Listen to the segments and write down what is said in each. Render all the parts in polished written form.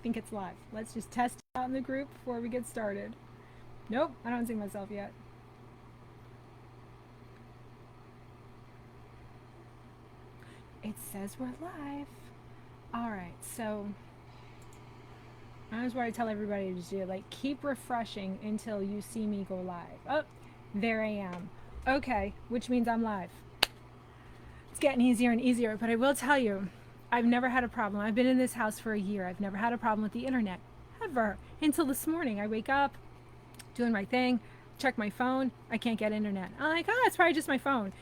think it's live. Let's just test it out in the group before we get started. Nope, I don't see myself yet. It says we're live. All right, so that's what I tell everybody to do. Like, keep refreshing until you see me go live. Oh, there I am. Okay, which means I'm live. It's getting easier and easier, but I will tell you, I've never had a problem. I've been in this house for a year. I've never had a problem with the internet, ever, until this morning. I wake up, doing my thing, check my phone, I can't get internet. I'm like, oh, it's probably just my phone.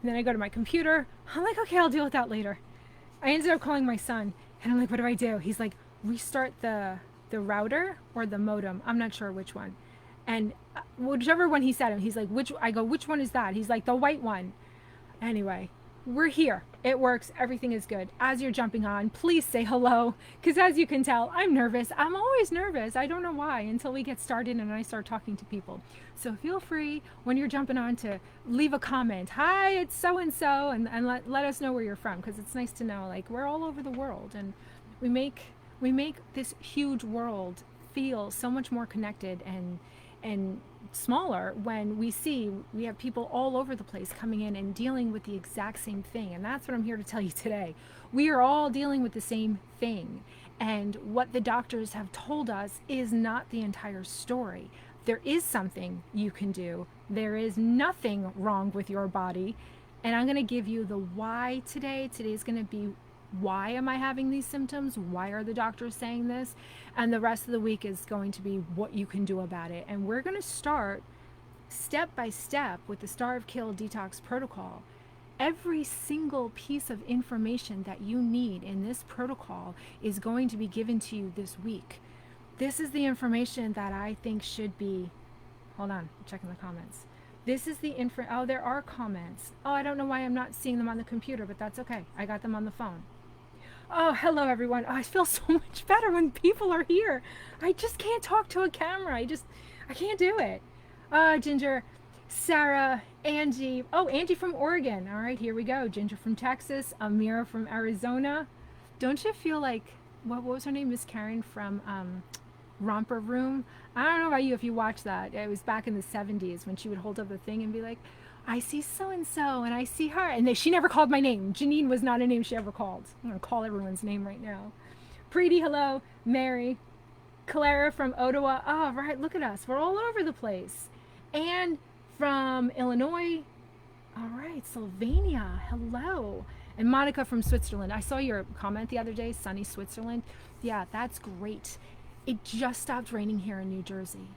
And then I go to my computer. I'm like, okay, I'll deal with that later. I ended up calling my son, and I'm like, what do I do? He's like, restart the router or the modem. I'm not sure which one. And whichever one he said, he's like, I go, which one is that? He's like, the white one. Anyway, we're here. It works. Everything is good. As you're jumping on, please say hello, because as you can tell, I'm nervous. I'm always nervous. I don't know why until we get started and I start talking to people. So feel free when you're jumping on to leave a comment. Hi, it's so-and-so, and let us know where you're from, because it's nice to know, like, we're all over the world, and we make this huge world feel so much more connected and smaller when we have people all over the place coming in and dealing with the exact same thing. And that's what I'm here to tell you today. We are all dealing with the same thing, and what the doctors have told us is not the entire story. There is something you can do. There is nothing wrong with your body, and I'm going to give you the why today. Today's going to be, why am I having these symptoms? Why are the doctors saying this? And the rest of the week is going to be what you can do about it. And we're going to start step by step with the Starve Kill Detox protocol. Every single piece of information that you need in this protocol is going to be given to you this week. This is the information that I think should be, hold on, I'm checking the comments. This is the oh, there are comments. Oh, I don't know why I'm not seeing them on the computer, but that's okay. I got them on the phone. Oh, hello everyone. Oh, I feel so much better when people are here. I just can't talk to a camera. I can't do it. Ginger, Sarah, Angie. Oh, Angie from Oregon. All right, here we go. Ginger from Texas, Amira from Arizona. Don't you feel like, what was her name? Miss Karen from Romper Room. I don't know about you if you watched that. It was back in the 70s when she would hold up the thing and be like, I see so-and-so, and I see her. And she never called my name. Janine was not a name she ever called. I'm going to call everyone's name right now. Preeti, hello. Mary. Clara from Ottawa. Oh, right, look at us. We're all over the place. Anne from Illinois. All right, Sylvania, hello. And Monica from Switzerland. I saw your comment the other day, sunny Switzerland. Yeah, that's great. It just stopped raining here in New Jersey.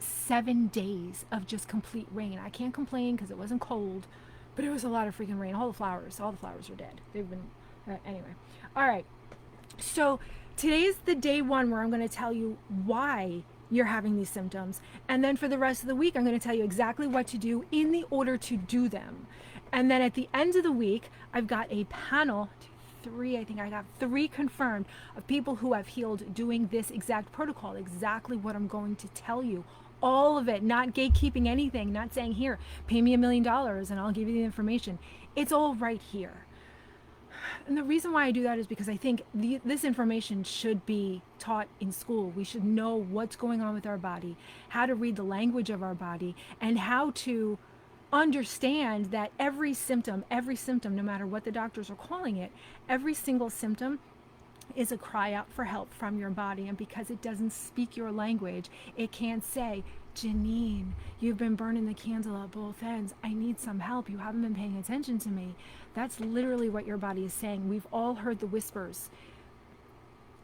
7 days of just complete rain. I can't complain because it wasn't cold, but it was a lot of freaking rain. All the flowers are dead. They've been, anyway. All right. So today's the day one where I'm going to tell you why you're having these symptoms. And then for the rest of the week, I'm going to tell you exactly what to do in the order to do them. And then at the end of the week, I've got a panel, I think I got 3 confirmed of people who have healed doing this exact protocol, exactly what I'm going to tell you. All of it, not gatekeeping anything, not saying, here, pay me $1 million and I'll give you the information. It's all right here. And the reason why I do that is because I think this information should be taught in school. We should know what's going on with our body, how to read the language of our body, and how to understand that every symptom, no matter what the doctors are calling it, every single symptom is a cry out for help from your body. And because it doesn't speak your language, it can't say, Janine, you've been burning the candle at both ends. I need some help. You haven't been paying attention to me. That's literally what your body is saying. We've all heard the whispers.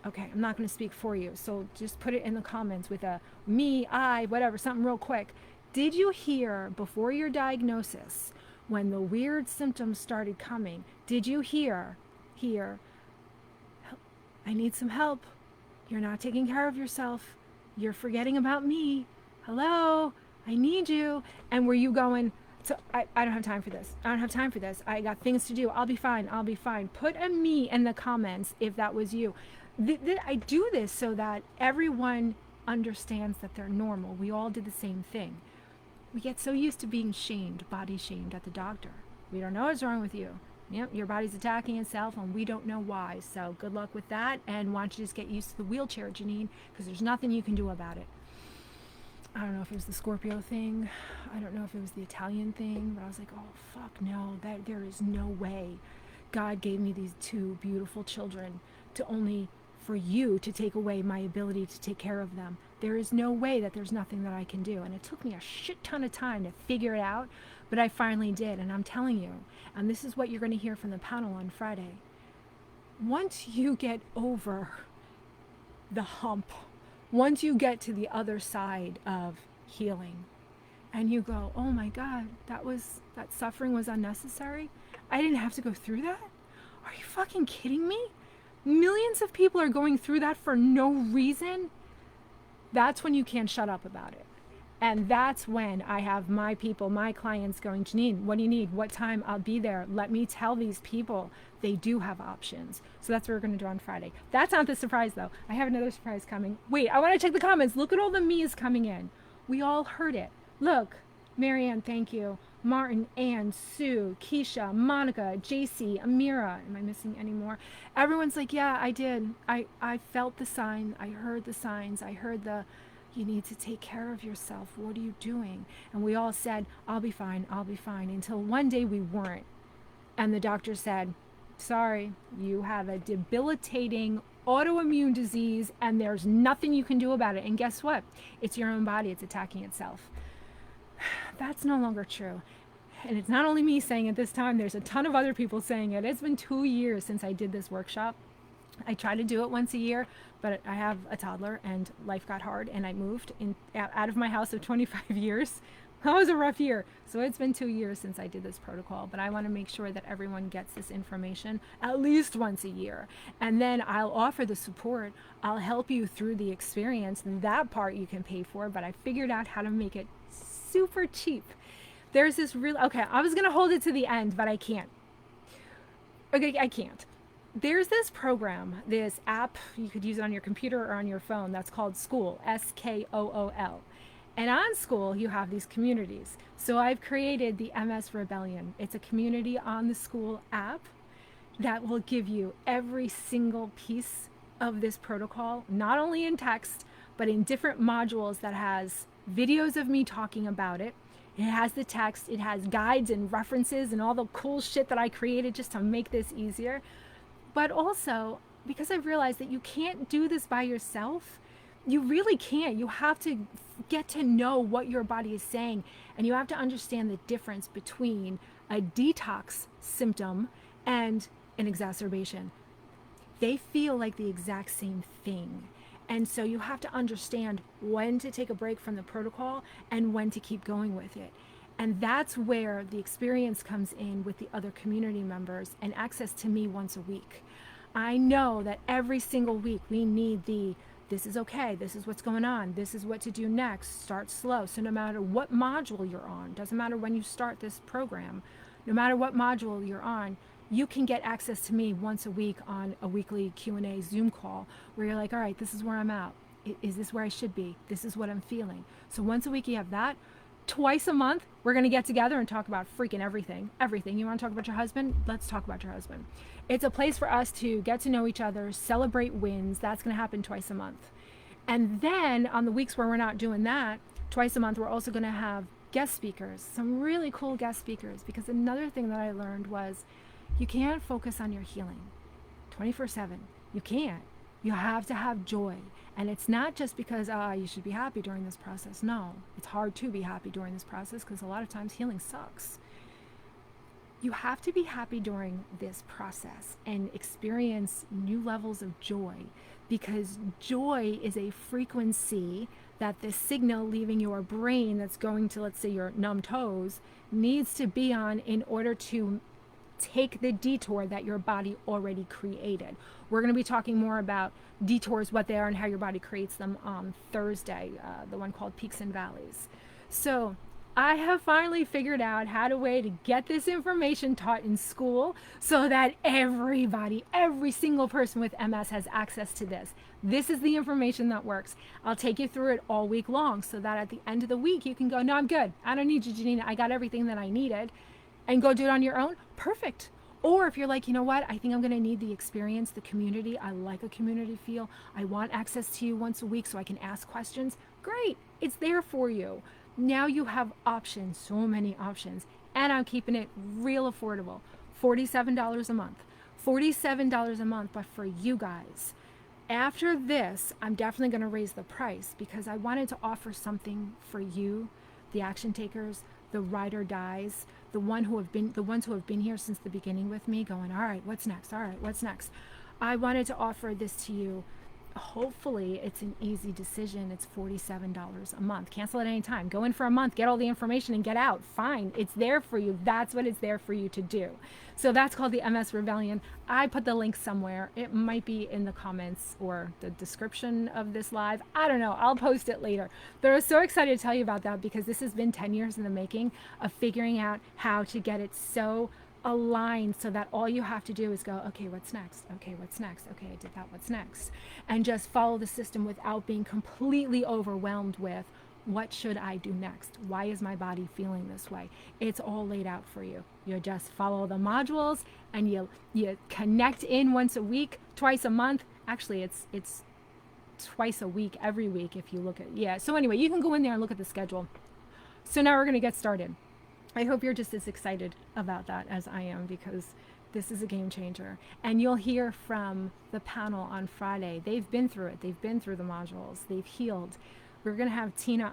Okay, I'm not going to speak for you, so just put it in the comments with a me, I, whatever, something real quick. Did you hear before your diagnosis, when the weird symptoms started coming, did you hear, I need some help. You're not taking care of yourself. You're forgetting about me. Hello, I need you. And were you going, so I don't have time for this. I don't have time for this. I got things to do. I'll be fine. Put a me in the comments if that was you. I do this so that everyone understands that they're normal. We all did the same thing. We get so used to being shamed, body shamed at the doctor. We don't know what's wrong with you. Yep, your body's attacking itself and we don't know why. So good luck with that, and why don't you just get used to the wheelchair, Janine, because there's nothing you can do about it. I don't know if it was the Scorpio thing. I don't know if it was the Italian thing, but I was like, oh, fuck no, there is no way God gave me these two beautiful children to only for you to take away my ability to take care of them. There is no way that there's nothing that I can do. And it took me a shit ton of time to figure it out, but I finally did. And I'm telling you, and this is what you're going to hear from the panel on Friday. Once you get over the hump, once you get to the other side of healing and you go, oh my God, that suffering was unnecessary. I didn't have to go through that. Are you fucking kidding me? Millions of people are going through that for no reason. That's when you can't shut up about it. And that's when I have my people, my clients going, Janine, what do you need? What time? I'll be there. Let me tell these people they do have options. So that's what we're going to do on Friday. That's not the surprise, though. I have another surprise coming. Wait, I want to check the comments. Look at all the me's coming in. We all heard it. Look, Marianne, thank you. Martin, Ann, Sue, Keisha, Monica, JC, Amira. Am I missing any more? Everyone's like, yeah, I did. I felt the sign. I heard the signs. I heard you need to take care of yourself. What are you doing? And we all said, I'll be fine. I'll be fine. Until one day we weren't. And the doctor said, sorry, you have a debilitating autoimmune disease and there's nothing you can do about it. And guess what? It's your own body. It's attacking itself. That's no longer true. And it's not only me saying it this time. There's a ton of other people saying it. It's been 2 years since I did this workshop. I try to do it once a year, but I have a toddler and life got hard and I moved out of my house of 25 years. That was a rough year. So it's been 2 years since I did this protocol, but I want to make sure that everyone gets this information at least once a year. And then I'll offer the support. I'll help you through the experience. That part you can pay for, but I figured out how to make it super cheap. There's this I was going to hold it to the end, but I can't. Okay, I can't. There's this program, this app, you could use it on your computer or on your phone, that's called School, Skool. And on School, you have these communities. So I've created the MS Rebellion. It's a community on the School app that will give you every single piece of this protocol, not only in text, but in different modules that has videos of me talking about it. It has the text, it has guides and references and all the cool shit that I created just to make this easier. But also, because I've realized that you can't do this by yourself, you really can't. You have to get to know what your body is saying, and you have to understand the difference between a detox symptom and an exacerbation. They feel like the exact same thing. And so you have to understand when to take a break from the protocol and when to keep going with it. And that's where the experience comes in with the other community members and access to me once a week. I know that every single week we need this is okay, this is what's going on, this is what to do next, start slow. So no matter what module you're on, doesn't matter when you start this program, no matter what module you're on, you can get access to me once a week on a weekly Q&A Zoom call where you're like, all right, this is where I'm at. Is this where I should be? This is what I'm feeling. So once a week you have that. Twice a month, we're going to get together and talk about freaking everything. Everything. You want to talk about your husband? Let's talk about your husband. It's a place for us to get to know each other, celebrate wins. That's going to happen twice a month. And then on the weeks where we're not doing that, twice a month, we're also going to have guest speakers, some really cool guest speakers. Because another thing that I learned was you can't focus on your healing 24/7. You can't. You have to have joy. And it's not just because you should be happy during this process. No, it's hard to be happy during this process because a lot of times healing sucks. You have to be happy during this process and experience new levels of joy, because joy is a frequency that the signal leaving your brain that's going to, let's say, your numb toes needs to be on in order to take the detour that your body already created. We're going to be talking more about detours, what they are, and how your body creates them on Thursday, the one called Peaks and Valleys. So I have finally figured out how to get this information taught in school so that everybody, every single person with MS has access to this. This is the information that works. I'll take you through it all week long so that at the end of the week you can go, no, I'm good. I don't need you, Janina. I got everything that I needed. And go do it on your own. Perfect. Or if you're like, you know what, I think I'm going to need the experience, the community. I like a community feel. I want access to you once a week so I can ask questions. Great. It's there for you. Now you have options, so many options. And I'm keeping it real affordable. $47 a month. $47 a month, but for you guys. After this, I'm definitely going to raise the price because I wanted to offer something for you, the action takers, the ride or dies, the ones who have been here since the beginning with me, going, all right, what's next? All right, what's next? I wanted to offer this to you. Hopefully it's an easy decision. It's $47 a month. Cancel at any time. Go in for a month, get all the information and get out. Fine. It's there for you. That's what it's there for you to do. So that's called the MS Rebellion. I put the link somewhere. It might be in the comments or the description of this live. I don't know. I'll post it later. But I was so excited to tell you about that because this has been 10 years in the making of figuring out how to get it so aligned so that all you have to do is go, okay, what's next? Okay, what's next? Okay, I did that. What's next? And just follow the system without being completely overwhelmed with what should I do next? Why is my body feeling this way? It's all laid out for you. You just follow the modules and you connect in once a week, twice a month. Actually, it's twice a week, every week if you look at, yeah. So anyway, you can go in there and look at the schedule. So now we're going to get started. I hope you're just as excited about that as I am because this is a game changer. And you'll hear from the panel on Friday. They've been through it. They've been through the modules. They've healed. We're going to have Tina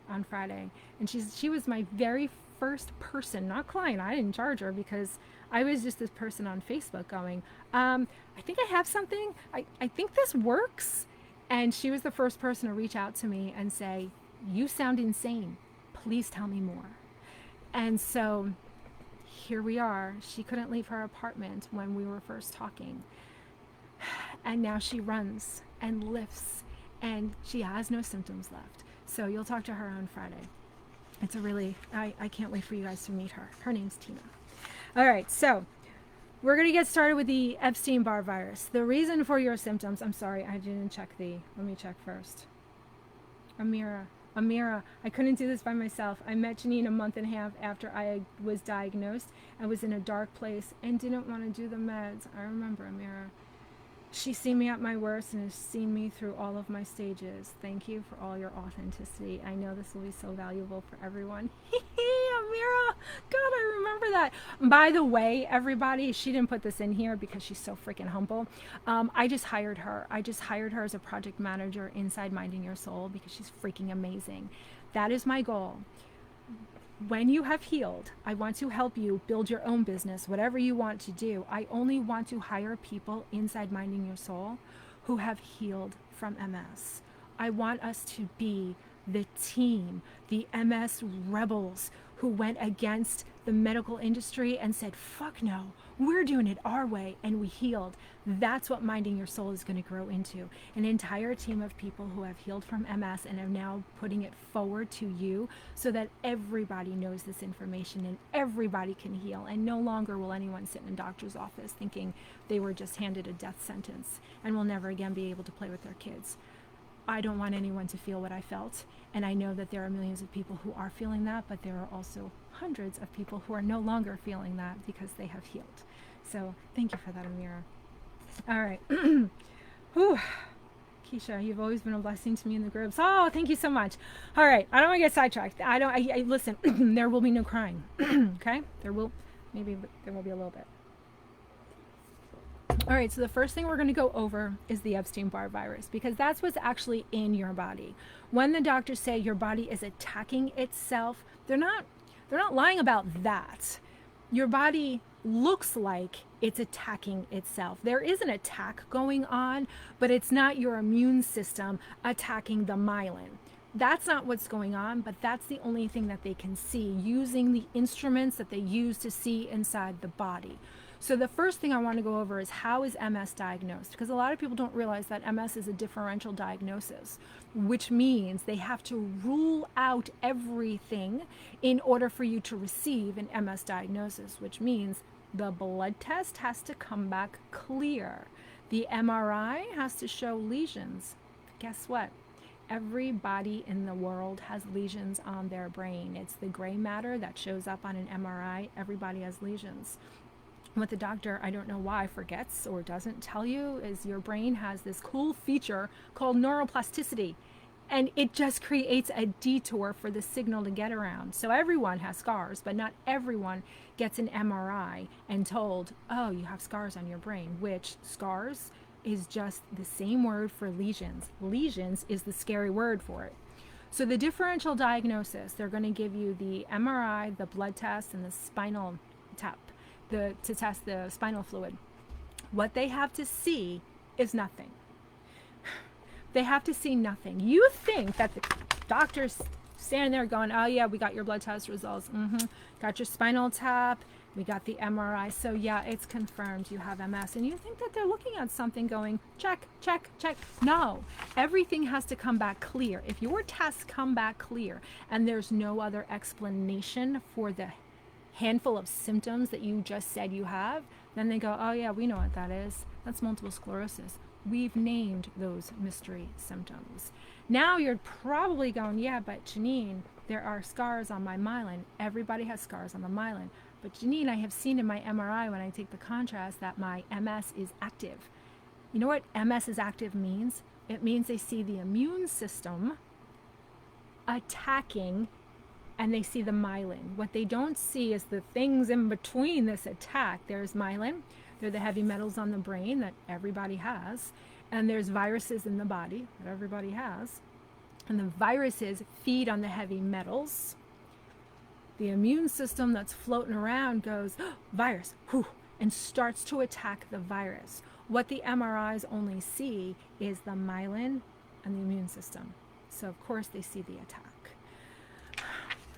on Friday. And she was my very first person, not client. I didn't charge her because I was just this person on Facebook going, I think I have something. I think this works. And she was the first person to reach out to me and say, you sound insane. Please tell me more. And so here we are. She couldn't leave her apartment when we were first talking. And now she runs and lifts and she has no symptoms left. So you'll talk to her on Friday. It's a really, I can't wait for you guys to meet her. Her name's Tina. All right, so we're going to get started with the Epstein Barr Virus. The reason for your symptoms, I'm sorry, I didn't check let me check first. Amira, I couldn't do this by myself. I met Janine a month and a half after I was diagnosed. I was in a dark place and didn't want to do the meds. I remember Amira. She's seen me at my worst and has seen me through all of my stages. Thank you for all your authenticity. I know this will be so valuable for everyone. Amira, God, I remember that. By the way, everybody, she didn't put this in here because she's so freaking humble. I just hired her. I just hired her as a project manager inside Minding Your Soul because she's freaking amazing. That is my goal. When you have healed, I want to help you build your own business, whatever you want to do. I only want to hire people inside Minding Your Soul who have healed from MS. I want us to be the team, the MS rebels who went against the medical industry and said, fuck no, we're doing it our way, and we healed. That's what Minding Your Soul is going to grow into. An entire team of people who have healed from MS and are now putting it forward to you so that everybody knows this information and everybody can heal. And no longer will anyone sit in a doctor's office thinking they were just handed a death sentence and will never again be able to play with their kids. I don't want anyone to feel what I felt, and I know that there are millions of people who are feeling that, but there are also hundreds of people who are no longer feeling that because they have healed. So thank you for that, Amira. All right. Whew. Keisha, you've always been a blessing to me in the groups. Oh, thank you so much. All right, I don't want to get sidetracked. I listen, there will be no crying, okay? There will be a little bit. All right, so the first thing we're going to go over is the Epstein Barr Virus because that's what's actually in your body. When the doctors say your body is attacking itself, they're not lying about that. Your body looks like it's attacking itself. There is an attack going on, but it's not your immune system attacking the myelin. That's not what's going on, but that's the only thing that they can see using the instruments that they use to see inside the body. So the first thing I want to go over is how is MS diagnosed? Because a lot of people don't realize that MS is a differential diagnosis, which means they have to rule out everything in order for you to receive an MS diagnosis, which means the blood test has to come back clear. The MRI has to show lesions. Guess what? Everybody in the world has lesions on their brain. It's the gray matter that shows up on an MRI. Everybody has lesions. What the doctor, I don't know why, forgets or doesn't tell you is your brain has this cool feature called neuroplasticity. And it just creates a detour for the signal to get around. So everyone has scars, but not everyone gets an MRI and told, oh, you have scars on your brain, which scars is just the same word for lesions. Lesions is the scary word for it. So the differential diagnosis, they're going to give you the MRI, the blood test, and the spinal tap to test the spinal fluid. What they have to see is nothing. They have to see nothing. You think that the doctor's standing there going, oh yeah, we got your blood test results. Got your spinal tap. We got the MRI. So yeah, it's confirmed you have MS. And you think that they're looking at something going, check, check, check. No, everything has to come back clear. If your tests come back clear and there's no other explanation for the handful of symptoms that you just said you have, then they go, oh yeah, we know what that is. That's multiple sclerosis. We've named those mystery symptoms. Now you're probably going, yeah, but Janine, there are scars on my myelin. Everybody has scars on the myelin. But Janine, I have seen in my MRI when I take the contrast that my MS is active. You know what MS is active means? It means they see the immune system attacking and they see the myelin. What they don't see is the things in between this attack. There's myelin. They're the heavy metals on the brain that everybody has. And there's viruses in the body that everybody has. And the viruses feed on the heavy metals. The immune system that's floating around goes, oh, virus, whew, and starts to attack the virus. What the MRIs only see is the myelin and the immune system. So of course they see the attack.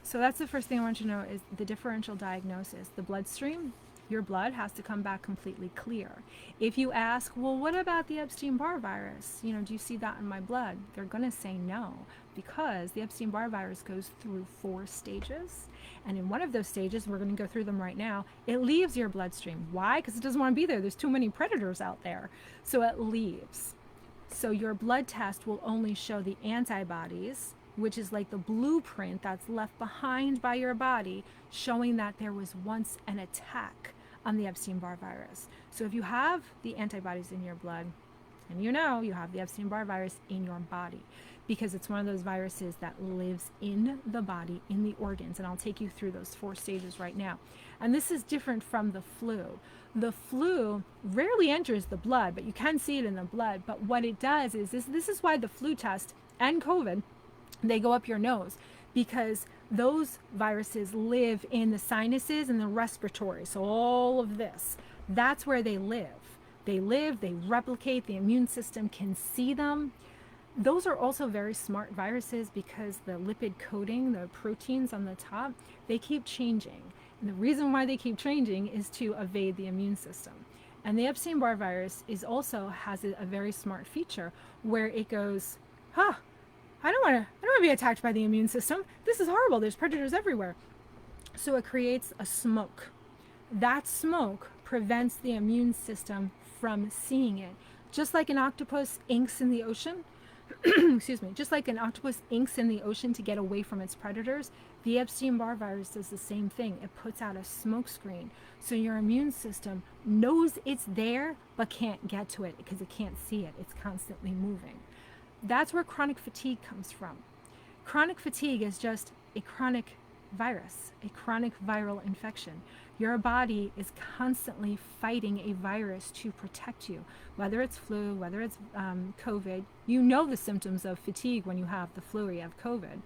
So that's the first thing I want you to know is the differential diagnosis. The bloodstream, your blood has to come back completely clear. If you ask, well, what about the Epstein Barr virus? You know, do you see that in my blood? They're going to say no, because the Epstein Barr virus goes through 4 stages. And in one of those stages, we're going to go through them right now, it leaves your bloodstream. Why? Because it doesn't want to be there. There's too many predators out there. So it leaves. So your blood test will only show the antibodies, which is like the blueprint that's left behind by your body, showing that there was once an attack on the Epstein Barr virus. So if you have the antibodies in your blood, and you know you have the Epstein Barr virus in your body, because it's one of those viruses that lives in the body, in the organs, and I'll take you through those 4 stages right now. And this is different from the flu. The flu rarely enters the blood, but you can see it in the blood. But what it does is, this is why the flu test and COVID, they go up your nose, because those viruses live in the sinuses and the respiratory. So all of this, that's where they live. They replicate, the immune system can see them. Those are also very smart viruses because the lipid coating, the proteins on the top, they keep changing. And the reason why they keep changing is to evade the immune system. And the Epstein Barr virus has a very smart feature where it goes, I don't want to be attacked by the immune system. This is horrible. There's predators everywhere. So it creates a smoke. That smoke prevents the immune system from seeing it. Just like an octopus inks in the ocean, excuse me, just like an octopus inks in the ocean to get away from its predators, the Epstein Barr virus does the same thing. It puts out a smoke screen. So your immune system knows it's there, but can't get to it because it can't see it. It's constantly moving. That's where chronic fatigue comes from. Chronic fatigue is just a chronic virus, a chronic viral infection. Your body is constantly fighting a virus to protect you, whether it's flu, whether it's COVID. You know the symptoms of fatigue when you have the flu or you have COVID.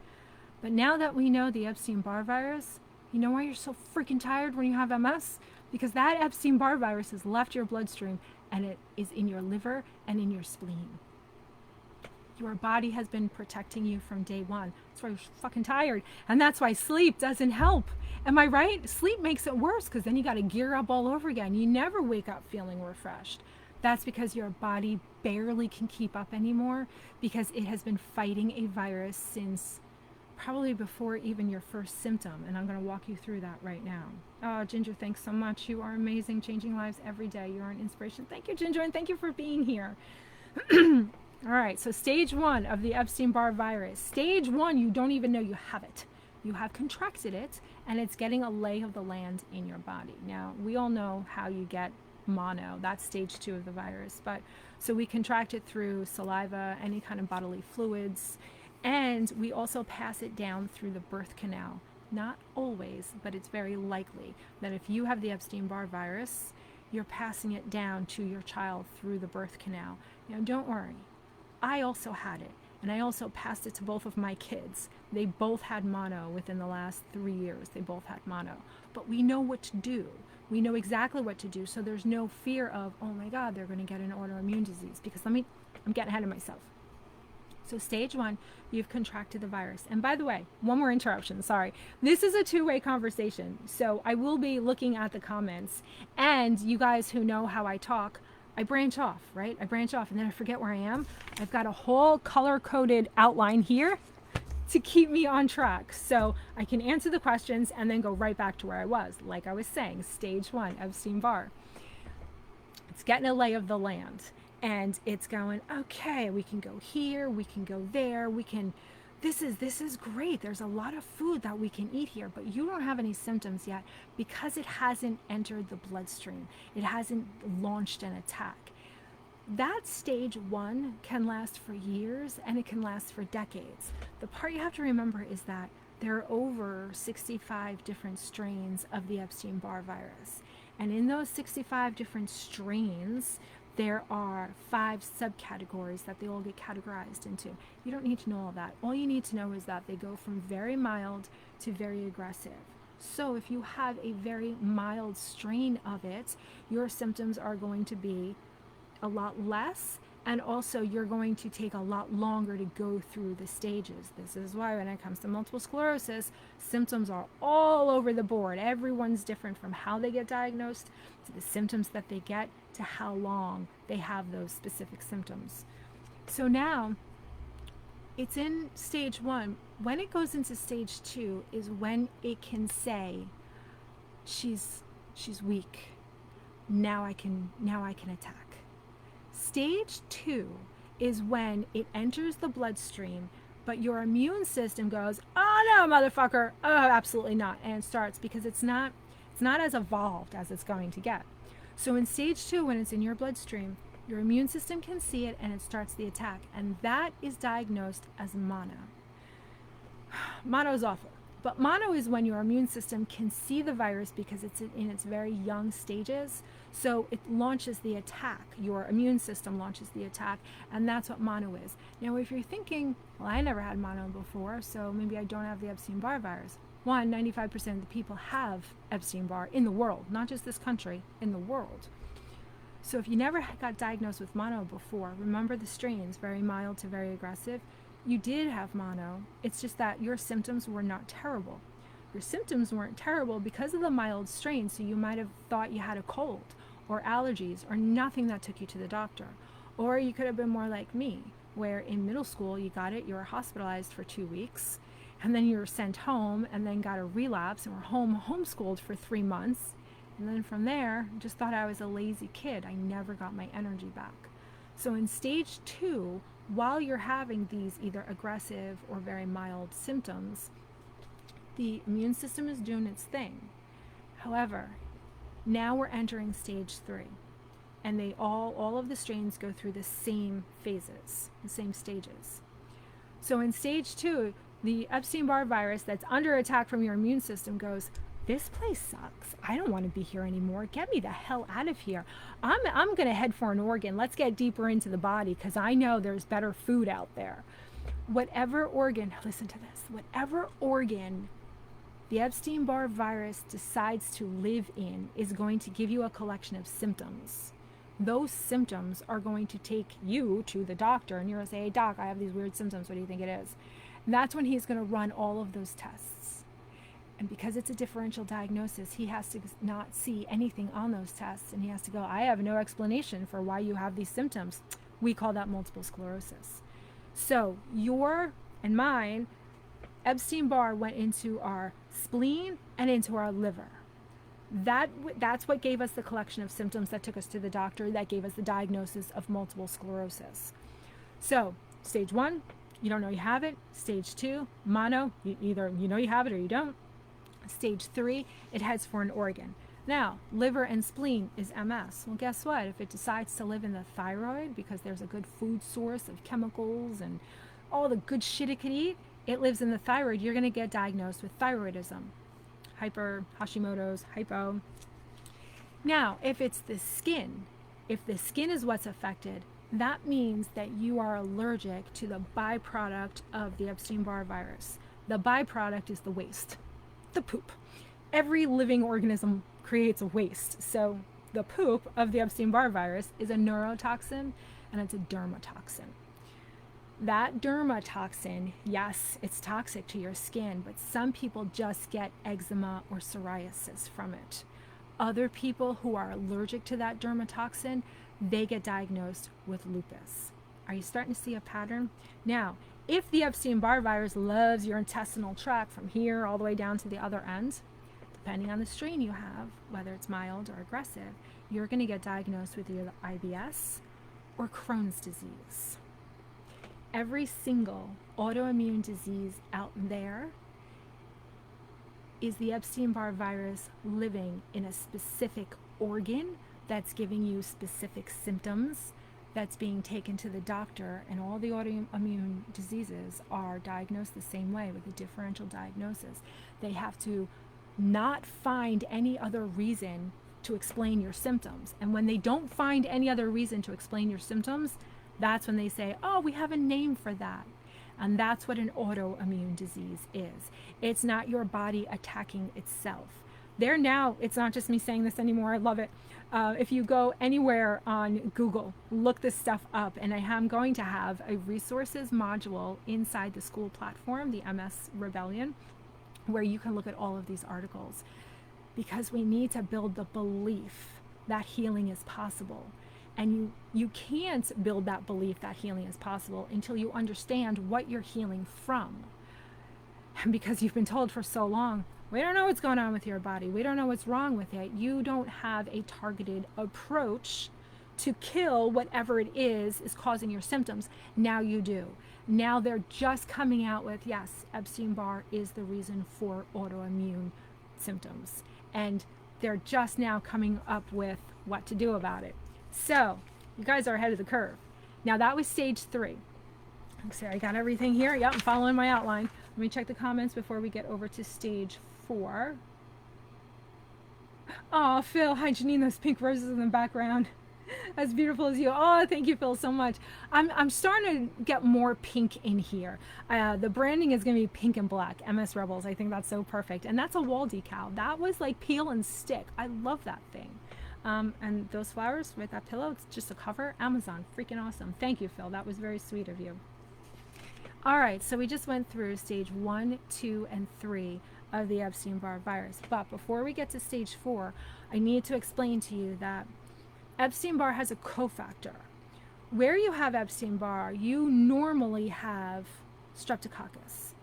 But now that we know the Epstein Barr virus, you know why you're so freaking tired when you have MS? Because that Epstein Barr virus has left your bloodstream and it is in your liver and in your spleen. Your body has been protecting you from day one. That's why you're fucking tired. And that's why sleep doesn't help. Am I right? Sleep makes it worse because then you got to gear up all over again. You never wake up feeling refreshed. That's because your body barely can keep up anymore because it has been fighting a virus since probably before even your first symptom. And I'm going to walk you through that right now. Oh, Ginger, thanks so much. You are amazing, changing lives every day. You're an inspiration. Thank you, Ginger, and thank you for being here. All right, so stage 1 of the Epstein Barr virus. Stage 1, you don't even know you have it. You have contracted it, and it's getting a lay of the land in your body. Now, we all know how you get mono. That's stage 2 of the virus. But so we contract it through saliva, any kind of bodily fluids, and we also pass it down through the birth canal. Not always, but it's very likely that if you have the Epstein Barr virus, you're passing it down to your child through the birth canal. Now, don't worry. I also had it, and I also passed it to both of my kids. They both had mono within the last 3 years. They both had mono. But we know what to do. We know exactly what to do, so there's no fear of, oh my God, they're going to get an autoimmune disease. Because I'm getting ahead of myself. So stage 1, you've contracted the virus. And by the way, one more interruption, sorry. This is a two-way conversation. So I will be looking at the comments. And you guys who know how I talk, I branch off, right? I branch off and then I forget where I am. I've got a whole color-coded outline here to keep me on track. So I can answer the questions and then go right back to where I was. Like I was saying, stage 1, Epstein Barr. It's getting a lay of the land. And it's going, okay, we can go here, we can go there, this is great. There's a lot of food that we can eat here, but you don't have any symptoms yet because it hasn't entered the bloodstream. It hasn't launched an attack. That stage 1 can last for years and it can last for decades. The part you have to remember is that there are over 65 different strains of the Epstein Barr virus. And in those 65 different strains, there are 5 subcategories that they all get categorized into. You don't need to know all that. All you need to know is that they go from very mild to very aggressive. So if you have a very mild strain of it, your symptoms are going to be a lot less, and also you're going to take a lot longer to go through the stages. This is why when it comes to multiple sclerosis, symptoms are all over the board. Everyone's different from how they get diagnosed to the symptoms that they get to how long they have those specific symptoms. So now it's in stage 1. When it goes into stage 2 is when it can say she's weak. Now I can attack. Stage 2 is when it enters the bloodstream, but your immune system goes, oh no, motherfucker, oh, absolutely not, and it starts, because it's not as evolved as it's going to get. So in stage 2, when it's in your bloodstream, your immune system can see it and it starts the attack, and that is diagnosed as mono. Mono is awful. But mono is when your immune system can see the virus because it's in its very young stages. So it launches the attack. Your immune system launches the attack, and that's what mono is. Now, if you're thinking, well, I never had mono before, so maybe I don't have the Epstein Barr virus. 95% of the people have Epstein Barr in the world, not just this country, in the world. So if you never got diagnosed with mono before, remember the strains, very mild to very aggressive. You did have mono. It's just that your symptoms were not terrible. Your symptoms weren't terrible because of the mild strain, so you might have thought you had a cold or allergies or nothing that took you to the doctor. Or you could have been more like me, where in middle school you got it, you were hospitalized for 2 weeks, and then you were sent home and then got a relapse and were homeschooled for 3 months. And then from there, just thought I was a lazy kid. I never got my energy back. So in stage 2, while you're having these either aggressive or very mild symptoms, the immune system is doing its thing. However, now we're entering stage 3, and they all of the strains go through the same phases, the same stages. So in stage 2, the Epstein Barr virus that's under attack from your immune system goes, this place sucks. I don't want to be here anymore. Get me the hell out of here. I'm going to head for an organ. Let's get deeper into the body because I know there's better food out there. Whatever organ, listen to this, whatever organ the Epstein Barr virus decides to live in is going to give you a collection of symptoms. Those symptoms are going to take you to the doctor, and you're going to say, hey doc, I have these weird symptoms. What do you think it is? And that's when he's going to run all of those tests. And because it's a differential diagnosis, he has to not see anything on those tests. And he has to go, I have no explanation for why you have these symptoms. We call that multiple sclerosis. So your and mine, Epstein Barr went into our spleen and into our liver. That's what gave us the collection of symptoms that took us to the doctor, that gave us the diagnosis of multiple sclerosis. So stage 1, you don't know you have it. Stage 2, mono, either you know you have it or you don't. Stage 3, it heads for an organ. Now, liver and spleen is MS. Well, guess what? If it decides to live in the thyroid because there's a good food source of chemicals and all the good shit it could eat, it lives in the thyroid. You're going to get diagnosed with thyroidism, hyper, Hashimoto's, hypo. Now, if it's the skin, if the skin is what's affected, that means that you are allergic to the byproduct of the Epstein Barr virus. The byproduct is the waste, the poop. Every living organism creates a waste. So the poop of the Epstein Barr virus is a neurotoxin, and it's a dermatoxin. That dermatoxin, yes, it's toxic to your skin, but some people just get eczema or psoriasis from it. Other people who are allergic to that dermatoxin, they get diagnosed with lupus. Are you starting to see a pattern? Now, if the Epstein Barr virus loves your intestinal tract from here all the way down to the other end, depending on the strain you have, whether it's mild or aggressive, you're going to get diagnosed with either IBS or Crohn's disease. Every single autoimmune disease out there is the Epstein Barr virus living in a specific organ that's giving you specific symptoms, that's being taken to the doctor, and all the autoimmune diseases are diagnosed the same way with a differential diagnosis. They have to not find any other reason to explain your symptoms. And when they don't find any other reason to explain your symptoms, that's when they say, oh, we have a name for that. And that's what an autoimmune disease is. It's not your body attacking itself. There now, it's not just me saying this anymore. I love it. If you go anywhere on Google, look this stuff up, and I am going to have a resources module inside the school platform, the MS Rebellion, where you can look at all of these articles, because we need to build the belief that healing is possible. And you can't build that belief that healing is possible until you understand what you're healing from. And because you've been told for so long, we don't know what's going on with your body, we don't know what's wrong with it, you don't have a targeted approach to kill whatever it is causing your symptoms. Now you do. Now they're just coming out with, yes, Epstein-Barr is the reason for autoimmune symptoms. And they're just now coming up with what to do about it. So, you guys are ahead of the curve. Now that was stage 3. So I got everything here. Yep, I'm following my outline. Let me check the comments before we get over to stage 4. Oh, Phil, hi Janine, those pink roses in the background. As beautiful as you. Oh, thank you, Phil, so much. I'm starting to get more pink in here. The branding is going to be pink and black. MS Rebels. I think that's so perfect. And that's a wall decal. That was like peel and stick. I love that thing. And those flowers with that pillow, it's just a cover. Amazon. Freaking awesome. Thank you, Phil. That was very sweet of you. All right. So we just went through stage 1, 2, and 3 of the Epstein Barr virus. But before we get to stage 4, I need to explain to you that Epstein-Barr has a cofactor. Where you have Epstein-Barr, you normally have streptococcus.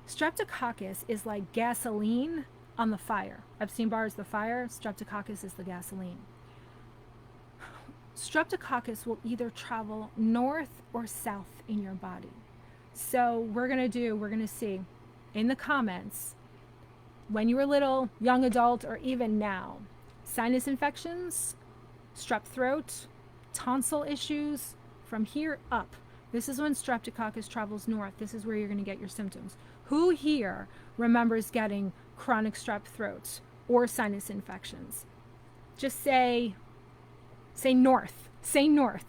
Streptococcus is like gasoline on the fire. Epstein-Barr is the fire, streptococcus is the gasoline. Streptococcus will either travel north or south in your body. So we're going to see in the comments, when you were little, young adult, or even now, sinus infections, strep throat, tonsil issues, from here up. This is when streptococcus travels north. This is where you're going to get your symptoms. Who here remembers getting chronic strep throats or sinus infections? Just say north. Say north.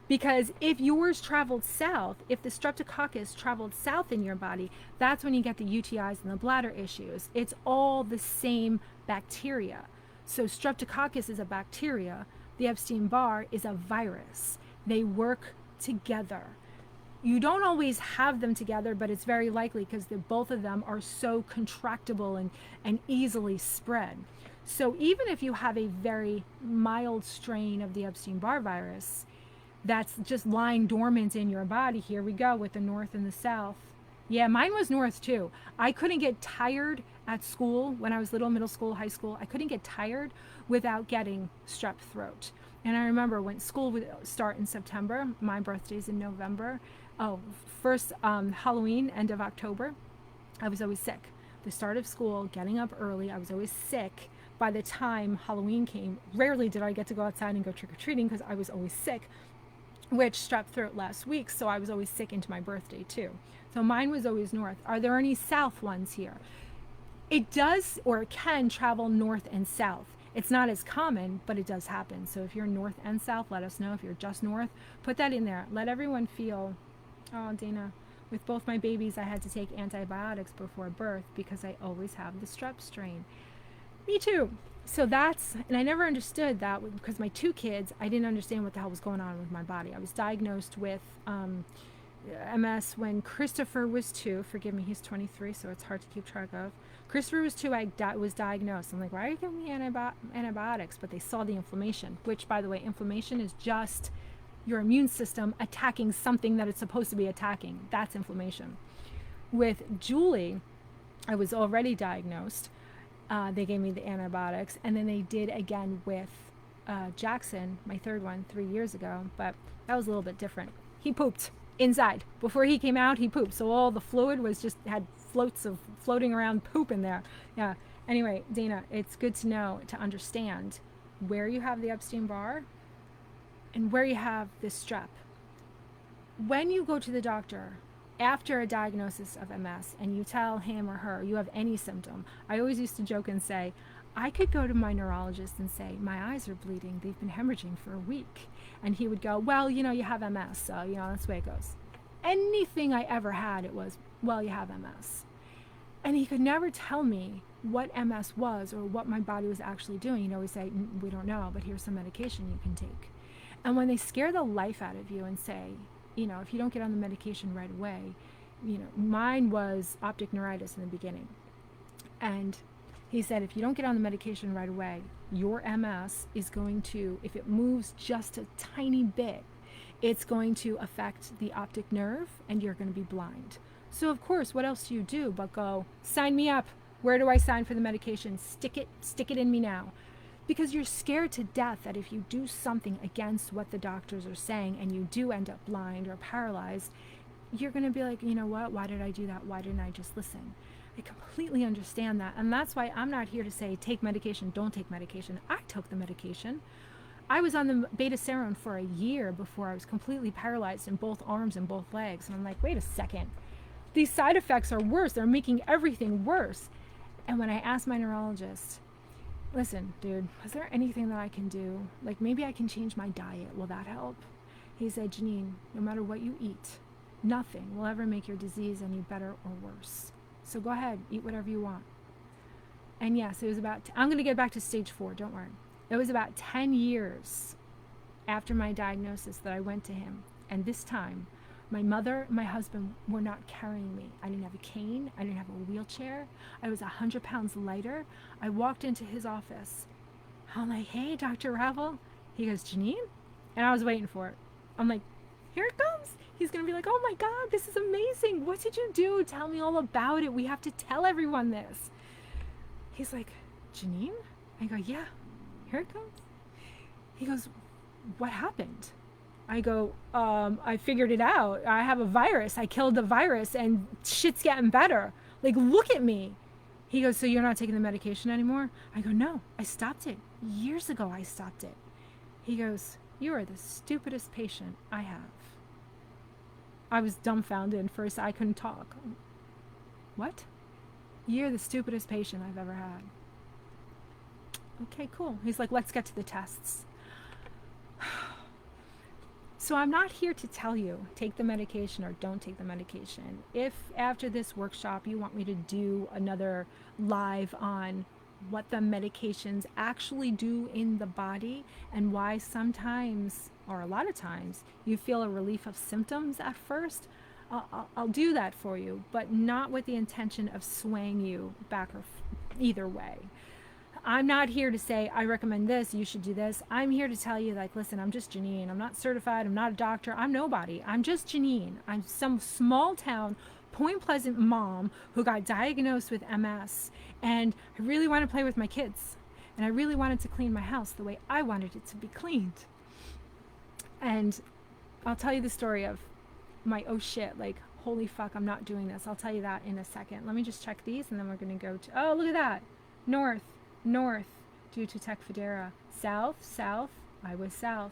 Because if yours traveled south, if the streptococcus traveled south in your body, that's when you get the UTIs and the bladder issues. It's all the same bacteria. So streptococcus is a bacteria. The Epstein-Barr is a virus. They work together. You don't always have them together, but it's very likely because both of them are so contractible and easily spread. So even if you have a very mild strain of the Epstein-Barr virus that's just lying dormant in your body, here we go with the north and the south. Yeah, mine was north too. I couldn't get tired at school when I was little, middle school, high school. I couldn't get tired without getting strep throat. And I remember when school would start in September, my birthday's in November. First Halloween, end of October, I was always sick. the start of school, getting up early. I was always sick. By the time Halloween came, rarely did I get to go outside and go trick-or-treating because I was always sick, which strep throat last week, so I was always sick into my birthday too. So mine was always north. Are there any south ones here? It does, or it can, travel north and south. It's not as common, but it does happen. So if you're north and south, let us know. If you're just north, put that in there. Let everyone feel, oh, Dana, with both my babies, I had to take antibiotics before birth because I always have the strep strain. Me too. So that's, and I never understood that because my 2 kids, I didn't understand what the hell was going on with my body. I was diagnosed with MS when Christopher was 2. Forgive me, he's 23, so it's hard to keep track of. Christopher was 2, I was diagnosed. I'm like, why are you giving me antibiotics? But they saw the inflammation, which, by the way, inflammation is just your immune system attacking something that it's supposed to be attacking. That's inflammation. With Julie, I was already diagnosed. They gave me the antibiotics, and then they did again with Jackson, my 3rd one, 3 years ago, but that was a little bit different. He pooped inside. Before he came out, he pooped, so all the fluid was just, had floats of floating around poop in there. Yeah. Anyway, Dana, it's good to know, to understand where you have the Epstein Barr and where you have this strep. When you go to the doctor after a diagnosis of MS and you tell him or her you have any symptom, I always used to joke and say, I could go to my neurologist and say, my eyes are bleeding, they've been hemorrhaging for a week. And he would go, well, you know, you have MS, so, you know, that's the way it goes. Anything I ever had, it was, well, you have MS. And he could never tell me what MS was or what my body was actually doing. He'd always say, we don't know, but here's some medication you can take. And when they scare the life out of you and say, you know, if you don't get on the medication right away, you know, mine was optic neuritis in the beginning. And he said, if you don't get on the medication right away, your MS is going to, if it moves just a tiny bit, it's going to affect the optic nerve and you're going to be blind. So of course, what else do you do but go, sign me up. Where do I sign for the medication? Stick it in me now. Because you're scared to death that if you do something against what the doctors are saying and you do end up blind or paralyzed, you're going to be like, you know what? Why did I do that? Why didn't I just listen? I completely understand that. And that's why I'm not here to say, take medication, don't take medication. I took the medication. I was on the beta-seron for a year before I was completely paralyzed in both arms and both legs. And I'm like, wait a second. These side effects are worse. They're making everything worse. And when I asked my neurologist, listen, dude, is there anything that I can do? Like, maybe I can change my diet. Will that help? He said, Janine, no matter what you eat, nothing will ever make your disease any better or worse. So go ahead, eat whatever you want. And yes, it was about, I'm going to get back to stage 4, don't worry. It was about 10 years after my diagnosis that I went to him. And this time, my mother, my husband were not carrying me. I didn't have a cane. I didn't have a wheelchair. I was 100 pounds lighter. I walked into his office. I'm like, hey, Dr. Ravel. He goes, Janine? And I was waiting for it. I'm like, here it comes. He's going to be like, oh my God, this is amazing. What did you do? Tell me all about it. We have to tell everyone this. He's like, Janine? I go, yeah, here it comes. He goes, what happened? I go, I figured it out. I have a virus. I killed the virus and shit's getting better. Like, look at me. He goes, so you're not taking the medication anymore? I go, no, I stopped it. Years ago, I stopped it. He goes, you are the stupidest patient I have. I was dumbfounded. First, I couldn't talk. What? You're the stupidest patient I've ever had. Okay, cool. He's like, let's get to the tests. So I'm not here to tell you, take the medication or don't take the medication. If after this workshop you want me to do another live on what the medications actually do in the body and why sometimes, or a lot of times, you feel a relief of symptoms at first, I'll do that for you, but not with the intention of swaying you back or either way. I'm not here to say, I recommend this, you should do this. I'm here to tell you, like, listen, I'm just Janine. I'm not certified. I'm not a doctor. I'm nobody. I'm just Janine. I'm some small town, Point Pleasant mom who got diagnosed with MS. And I really want to play with my kids. And I really wanted to clean my house the way I wanted it to be cleaned. And I'll tell you the story of my, oh shit, like, holy fuck, I'm not doing this. I'll tell you that in a second. Let me just check these, and then we're going to go to, oh, look at that. North, north, due to Tech Federa. South, south, I was south.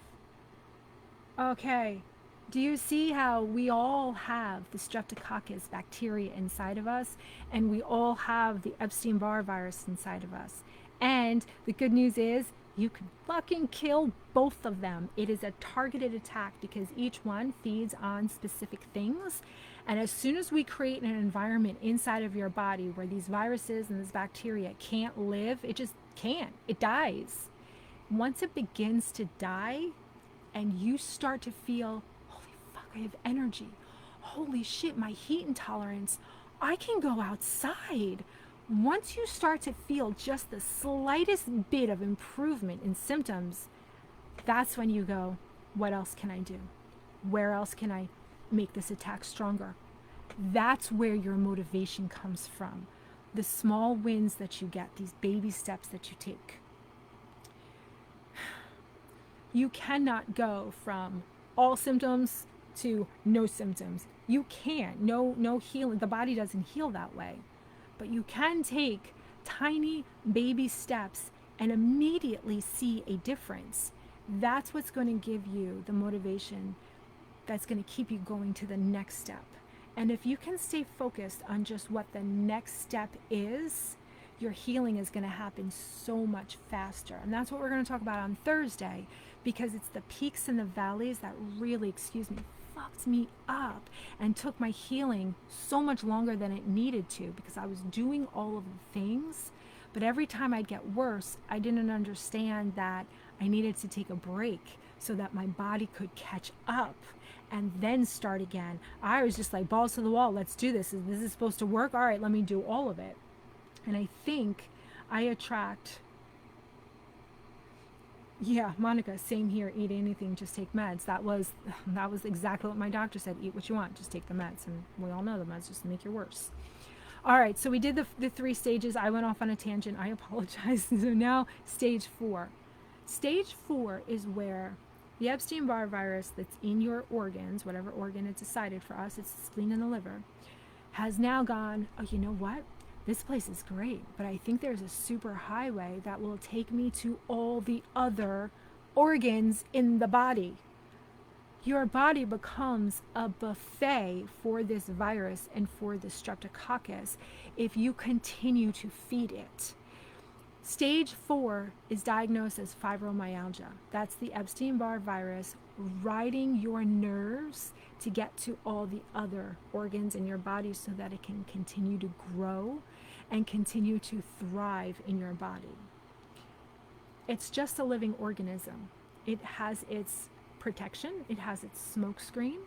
Okay. Do you see how we all have the Streptococcus bacteria inside of us, and we all have the Epstein Barr virus inside of us? And the good news is you can fucking kill both of them. It is a targeted attack because each one feeds on specific things. And as soon as we create an environment inside of your body where these viruses and this bacteria can't live, it just can't. It dies. Once it begins to die and you start to feel, holy fuck, I have energy. Holy shit, my heat intolerance. I can go outside. Once you start to feel just the slightest bit of improvement in symptoms, that's when you go, what else can I do? Where else can I make this attack stronger? That's where your motivation comes from. The small wins that you get, these baby steps that you take. You cannot go from all symptoms to no symptoms. You can't. No healing. The body doesn't heal that way. But you can take tiny baby steps and immediately see a difference. That's what's going to give you the motivation that's going to keep you going to the next step. And if you can stay focused on just what the next step is, your healing is going to happen so much faster. And that's what we're going to talk about on Thursday, because it's the peaks and the valleys that really, fucked me up and took my healing so much longer than it needed to, because I was doing all of the things, but every time I'd get worse, I didn't understand that I needed to take a break so that my body could catch up and then start again. I was just like, balls to the wall, let's do this. This is supposed to work? All right, let me do all of it. And I think I attract, yeah, Monica, same here, eat anything, just take meds. That was exactly what my doctor said, eat what you want, just take the meds. And we all know the meds just make you worse. All right, so we did the 3 stages. I went off on a tangent, I apologize. So now stage 4. Stage 4 is where the Epstein Barr virus that's in your organs, whatever organ it's decided for us, it's the spleen and the liver, has now gone, oh, you know what? This place is great, but I think there's a super highway that will take me to all the other organs in the body. Your body becomes a buffet for this virus and for the streptococcus if you continue to feed it. Stage 4 is diagnosed as fibromyalgia. That's the Epstein Barr virus riding your nerves to get to all the other organs in your body so that it can continue to grow and continue to thrive in your body. It's just a living organism. It has its protection, it has its smoke screen,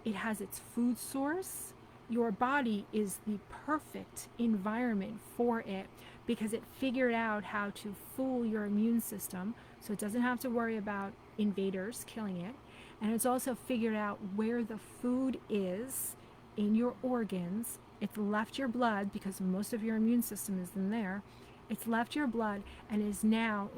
it has its food source. Your body is the perfect environment for it because it figured out how to fool your immune system so it doesn't have to worry about invaders killing it. And it's also figured out where the food is in your organs. It's left your blood because most of your immune system is in there. It's left your blood and is now,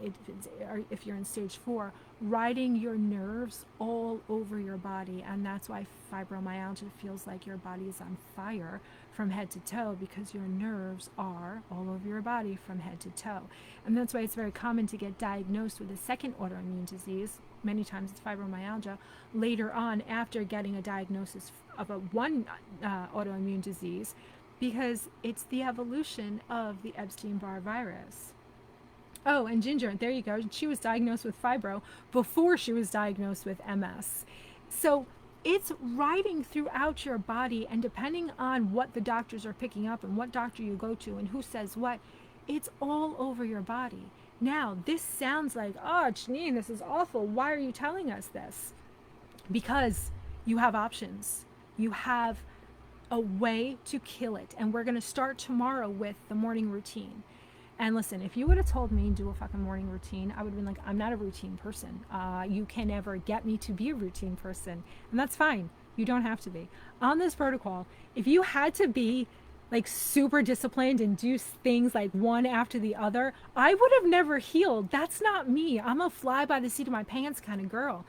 if you're in stage 4, riding your nerves all over your body. And that's why fibromyalgia feels like your body is on fire from head to toe, because your nerves are all over your body from head to toe. And that's why it's very common to get diagnosed with a second autoimmune disease. Many times it's fibromyalgia later on after getting a diagnosis of one autoimmune disease, because it's the evolution of the Epstein Barr virus. Oh, and Ginger, there you go. She was diagnosed with fibro before she was diagnosed with MS. So it's riding throughout your body, and depending on what the doctors are picking up and what doctor you go to and who says what, it's all over your body. Now, this sounds like, oh, Janine, this is awful. Why are you telling us this? Because you have options. You have a way to kill it. And we're going to start tomorrow with the morning routine. And listen, if you would have told me do a fucking morning routine, I would have been like, I'm not a routine person. You can never get me to be a routine person. And that's fine. You don't have to be. On this protocol, if you had to be like super disciplined and do things like one after the other, I would have never healed. That's not me. I'm a fly by the seat of my pants kind of girl.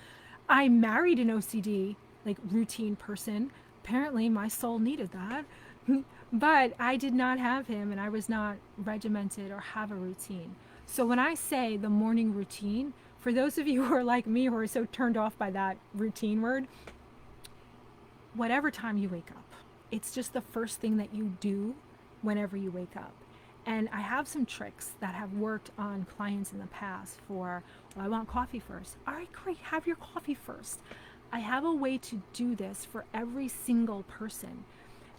I married an OCD, like routine person, Apparently my soul needed that. But I did not have him, and I was not regimented or have a routine. So when I say the morning routine, for those of you who are like me, who are so turned off by that routine word, whatever time you wake up, it's just the first thing that you do whenever you wake up. And I have some tricks that have worked on clients in the past for, well, I want coffee first. All right, great, have your coffee first. I have a way to do this for every single person.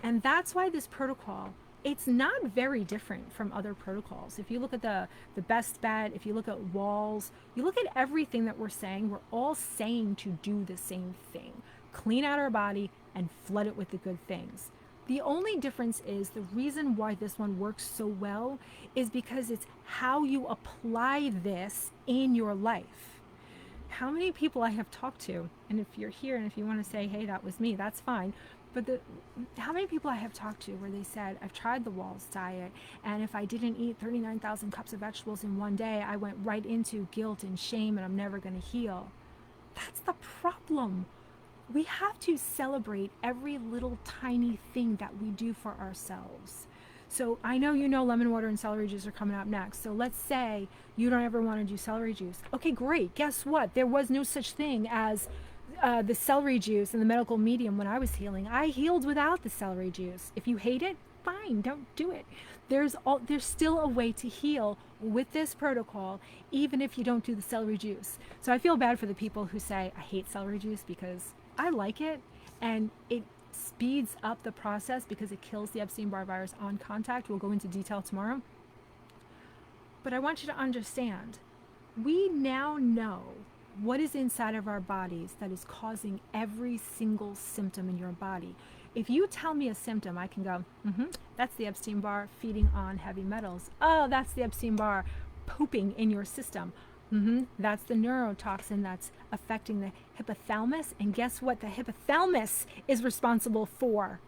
And that's why this protocol, it's not very different from other protocols. If you look at the best bet, if you look at walls, you look at everything that we're saying, we're all saying to do the same thing. Clean out our body and flood it with the good things. The only difference is the reason why this one works so well is because it's how you apply this in your life. How many people I have talked to, and if you're here and if you want to say, hey, that was me, that's fine. But how many people I have talked to where they said, I've tried the Walls diet, and if I didn't eat 39,000 cups of vegetables in one day, I went right into guilt and shame and I'm never going to heal. That's the problem. We have to celebrate every little tiny thing that we do for ourselves. So I know you know lemon water and celery juice are coming up next. So let's say you don't ever want to do celery juice. Okay, great. Guess what? There was no such thing as the celery juice in the medical medium when I was healing. I healed without the celery juice. If you hate it, fine, don't do it. There's still a way to heal with this protocol, even if you don't do the celery juice. So I feel bad for the people who say, I hate celery juice, because I like it, and it speeds up the process because it kills the Epstein Barr virus on contact. We'll go into detail tomorrow. But I want you to understand, we now know what is inside of our bodies that is causing every single symptom in your body. If you tell me a symptom, I can go, that's the Epstein Barr feeding on heavy metals. Oh, that's the Epstein Barr pooping in your system. That's the neurotoxin that's affecting the hypothalamus. And guess what? The hypothalamus is responsible for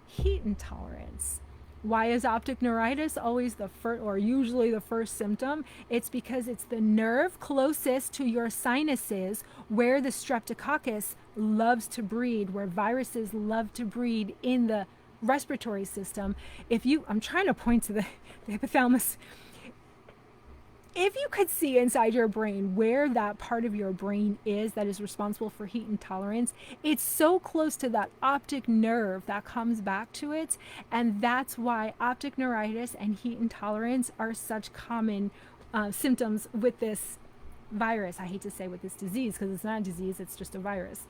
heat intolerance. Why is optic neuritis always the first, or usually the first symptom? It's because it's the nerve closest to your sinuses where the streptococcus loves to breed, where viruses love to breed in the respiratory system. I'm trying to point to the hypothalamus. If you could see inside your brain where that part of your brain is that is responsible for heat intolerance, it's so close to that optic nerve that comes back to it. And that's why optic neuritis and heat intolerance are such common symptoms with this virus. I hate to say with this disease, because it's not a disease, it's just a virus.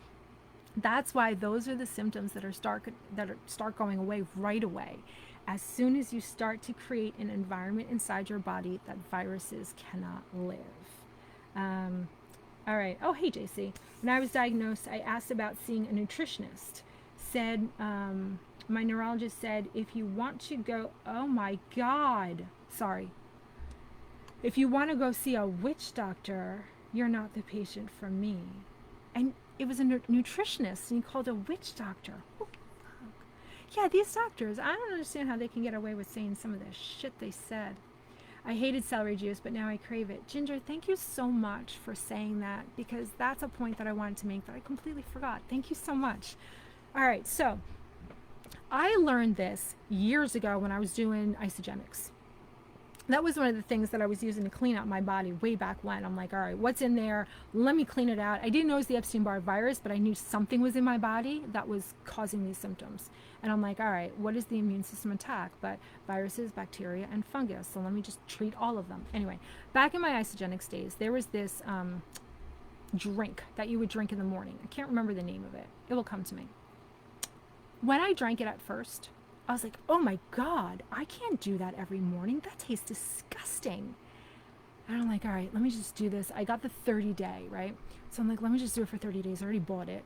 That's why those are the symptoms that start going away right away. As soon as you start to create an environment inside your body that viruses cannot live. All right. Oh, hey, JC. When I was diagnosed, I asked about seeing a nutritionist. My neurologist said, if you want to go, oh my God, sorry. If you want to go see a witch doctor, you're not the patient for me. And it was a nutritionist, and he called a witch doctor. Yeah, these doctors, I don't understand how they can get away with saying some of the shit they said. I hated celery juice, but now I crave it. Ginger, thank you so much for saying that, because that's a point that I wanted to make that I completely forgot. Thank you so much. All right, so I learned this years ago when I was doing isogenics. That was one of the things that I was using to clean out my body way back when. I'm like, all right, what's in there? Let me clean it out. I didn't know it was the Epstein Barr virus, but I knew something was in my body that was causing these symptoms. And I'm like, all right, what is the immune system attack? But viruses, bacteria, and fungus. So let me just treat all of them. Anyway, back in my isogenics days, there was this drink that you would drink in the morning. I can't remember the name of it. It will come to me. When I drank it at first, I was like, oh my God, I can't do that every morning. That tastes disgusting. And I'm like, all right, let me just do this. I got the 30-day, right? So I'm like, let me just do it for 30 days. I already bought it.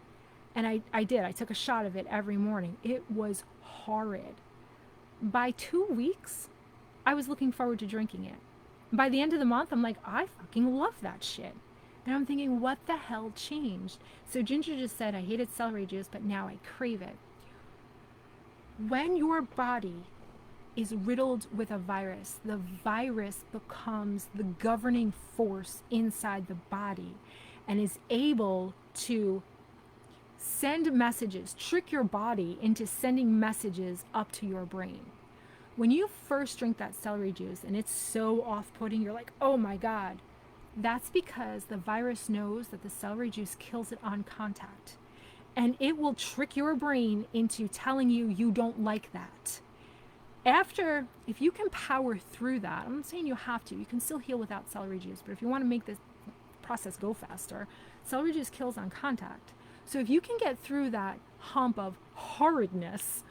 And I did. I took a shot of it every morning. It was horrid. By 2 weeks, I was looking forward to drinking it. By the end of the month, I'm like, I fucking love that shit. And I'm thinking, what the hell changed? So Ginger just said, I hated celery juice, but now I crave it. When your body is riddled with a virus, the virus becomes the governing force inside the body and is able to send messages, trick your body into sending messages up to your brain. When you first drink that celery juice and it's so off-putting, you're like, oh my God, that's because the virus knows that the celery juice kills it on contact. And it will trick your brain into telling you you don't like that. After, if you can power through that, I'm not saying you have to, you can still heal without celery juice, but if you want to make this process go faster, celery juice kills on contact. So if you can get through that hump of horridness,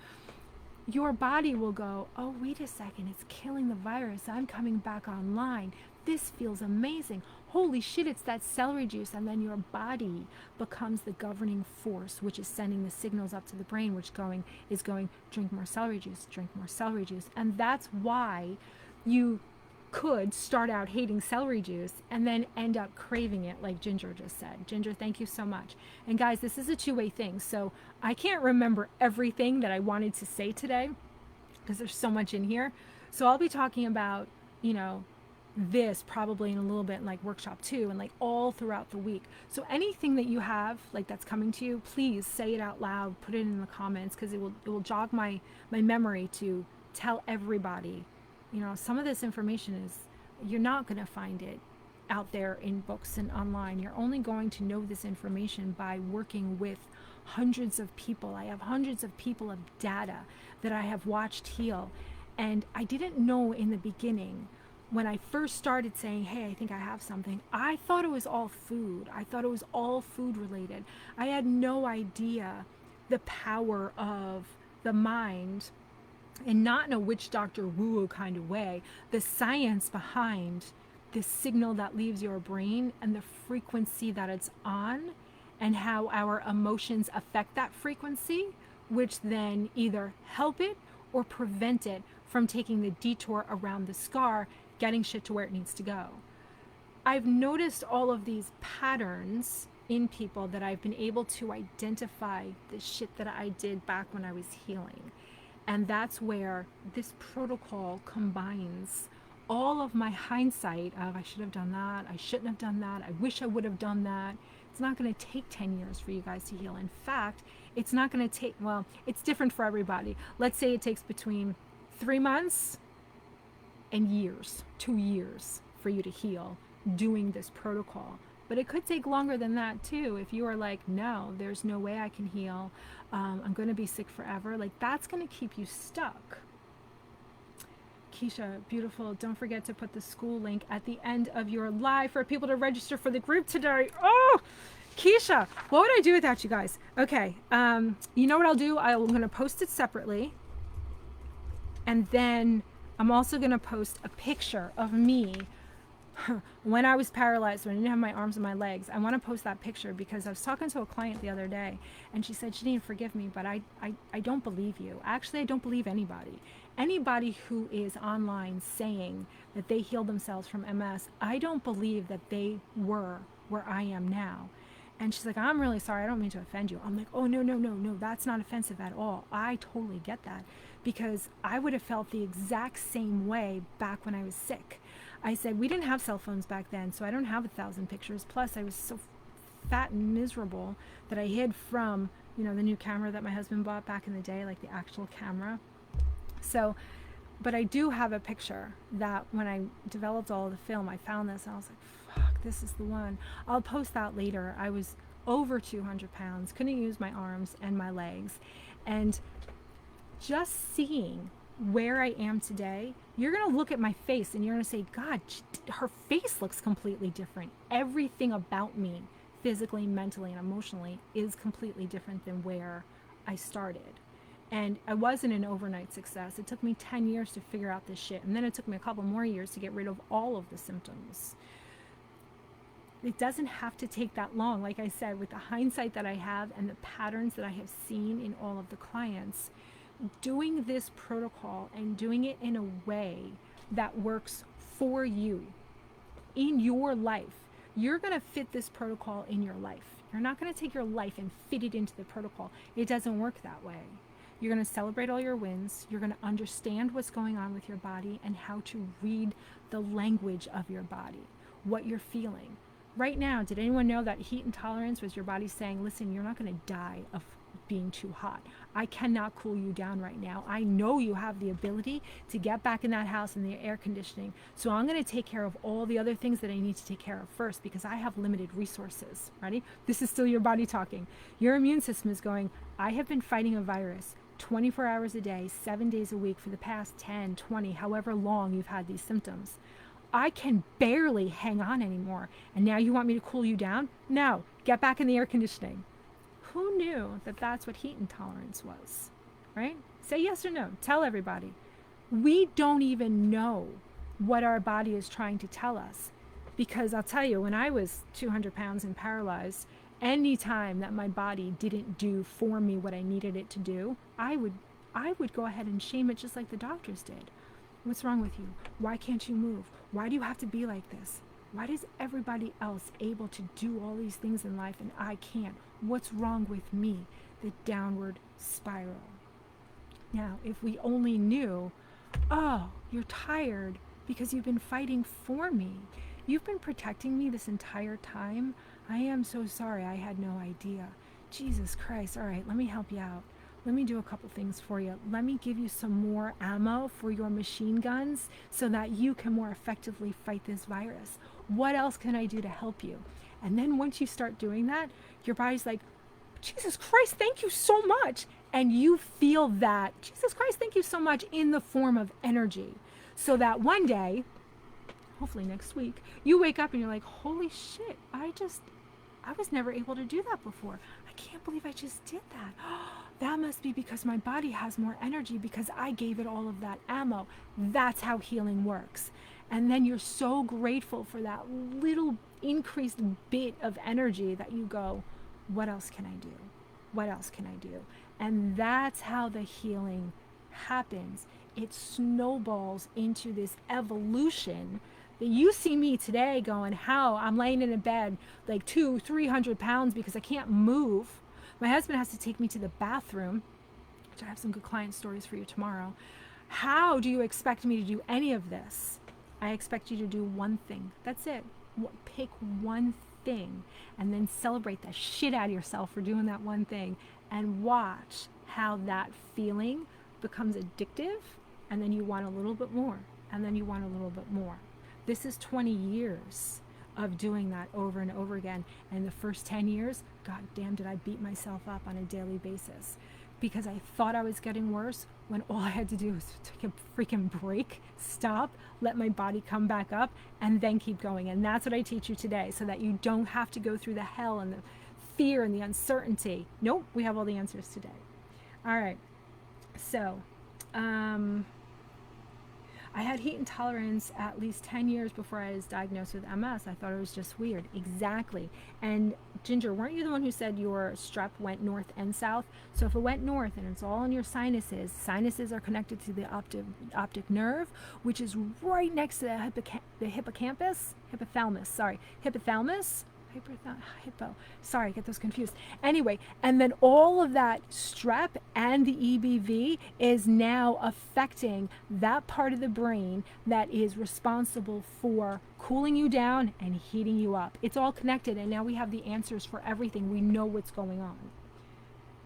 your body will go, oh, wait a second, it's killing the virus. I'm coming back online. This feels amazing. Holy shit, it's that celery juice. And then your body becomes the governing force, which is sending the signals up to the brain, which is going, drink more celery juice, drink more celery juice. And that's why you could start out hating celery juice and then end up craving it, like Ginger just said. Ginger, thank you so much. And guys, this is a two-way thing. So I can't remember everything that I wanted to say today because there's so much in here. So I'll be talking about, this probably in a little bit in like workshop 2 and like all throughout the week. So anything that you have like that's coming to you, please say it out loud, put it in the comments, because it will jog my memory to tell everybody. Some of this information you're not going to find it out there in books and online. You're only going to know this information by working with hundreds of people. I have hundreds of people of data that I have watched heal. And I didn't know in the beginning, when I first started saying, hey, I think I have something, I thought it was all food. I thought it was all food related. I had no idea the power of the mind, and not in a witch doctor woo-woo kind of way, the science behind the signal that leaves your brain and the frequency that it's on, and how our emotions affect that frequency, which then either help it or prevent it from taking the detour around the scar, getting shit to where it needs to go. I've noticed all of these patterns in people that I've been able to identify the shit that I did back when I was healing. And that's where this protocol combines all of my hindsight of I should have done that, I shouldn't have done that, I wish I would have done that. It's not going to take 10 years for you guys to heal. In fact, it's not going to take, well, it's different for everybody. Let's say it takes between 3 months and years, 2 years for you to heal doing this protocol. But it could take longer than that too. If you are like, no, there's no way I can heal. I'm going to be sick forever. Like, that's going to keep you stuck. Keisha, beautiful. Don't forget to put the school link at the end of your live for people to register for the group today. Oh, Keisha, what would I do without you guys? Okay. You know what I'll do? I'm going to post it separately. And then I'm also going to post a picture of me when I was paralyzed, when I didn't have my arms and my legs. I want to post that picture because I was talking to a client the other day and she said, Janine, forgive me, but I don't believe you. Actually, I don't believe anybody. Anybody who is online saying that they healed themselves from MS, I don't believe that they were where I am now. And she's like, I'm really sorry. I don't mean to offend you. I'm like, oh, no, that's not offensive at all. I totally get that because I would have felt the exact same way back when I was sick. I said, we didn't have cell phones back then, so I don't have 1,000 pictures. Plus, I was so fat and miserable that I hid from, the new camera that my husband bought back in the day, like the actual camera. So, but I do have a picture that when I developed all of the film, I found this and I was like, fuck, this is the one. I'll post that later. I was over 200 pounds, couldn't use my arms and my legs. And just seeing where I am today, you're going to look at my face and you're going to say, God, her face looks completely different. Everything about me, physically, mentally, and emotionally, is completely different than where I started. And I wasn't an overnight success. It took me 10 years to figure out this shit. And then it took me a couple more years to get rid of all of the symptoms. It doesn't have to take that long. Like I said, with the hindsight that I have and the patterns that I have seen in all of the clients, doing this protocol and doing it in a way that works for you in your life, you're going to fit this protocol in your life. You're not going to take your life and fit it into the protocol. It doesn't work that way. You're going to celebrate all your wins. You're going to understand what's going on with your body and how to read the language of your body, what you're feeling. Right now, did anyone know that heat intolerance was your body saying, listen, you're not going to die of being too hot. I cannot cool you down right now. I know you have the ability to get back in that house in the air conditioning. So I'm going to take care of all the other things that I need to take care of first because I have limited resources. Ready? This is still your body talking. Your immune system is going, I have been fighting a virus 24 hours a day, 7 days a week for the past 10, 20, however long you've had these symptoms. I can barely hang on anymore. And now you want me to cool you down? No, get back in the air conditioning. Who knew that that's what heat intolerance was, right? Say yes or no. Tell everybody. We don't even know what our body is trying to tell us. Because I'll tell you, when I was 200 pounds and paralyzed, any time that my body didn't do for me what I needed it to do, I would go ahead and shame it just like the doctors did. What's wrong with you? Why can't you move? Why do you have to be like this? Why is everybody else able to do all these things in life and I can't? What's wrong with me? The downward spiral. Now, if we only knew, oh, you're tired because you've been fighting for me. You've been protecting me this entire time. I am so sorry. I had no idea. Jesus Christ. All right, let me help you out. Let me do a couple things for you. Let me give you some more ammo for your machine guns so that you can more effectively fight this virus. What else can I do to help you? And then once you start doing that, your body's like, Jesus Christ, thank you so much. And you feel that, Jesus Christ, thank you so much in the form of energy. So that one day, hopefully next week, you wake up and you're like, holy shit, I was never able to do that before. I can't believe I just did that. That must be because my body has more energy because I gave it all of that ammo. That's how healing works. And then you're so grateful for that little increased bit of energy that you go, what else can I do? What else can I do? And that's how the healing happens. It snowballs into this evolution that you see me today going, how I'm laying in a bed like 200-300 pounds because I can't move. My husband has to take me to the bathroom, which I have some good client stories for you tomorrow. How do you expect me to do any of this? I expect you to do one thing. That's it. Pick one thing and then celebrate the shit out of yourself for doing that one thing and watch how that feeling becomes addictive and then you want a little bit more and then you want a little bit more. This is 20 years of doing that over and over again. And the first 10 years, God damn, did I beat myself up on a daily basis because I thought I was getting worse when all I had to do was take a freaking break, stop, let my body come back up, and then keep going. And that's what I teach you today so that you don't have to go through the hell and the fear and the uncertainty. Nope, we have all the answers today. All right, so I had heat intolerance at least 10 years before I was diagnosed with MS. I thought it was just weird. Exactly. And Ginger, weren't you the one who said your strep went north and south? So if it went north and it's all in your sinuses, sinuses are connected to the optic nerve, which is right next to the hippocampus, hypothalamus. Sorry, I get those confused. Anyway, and then all of that strep and the EBV is now affecting that part of the brain that is responsible for cooling you down and heating you up. It's all connected, and now we have the answers for everything. We know what's going on.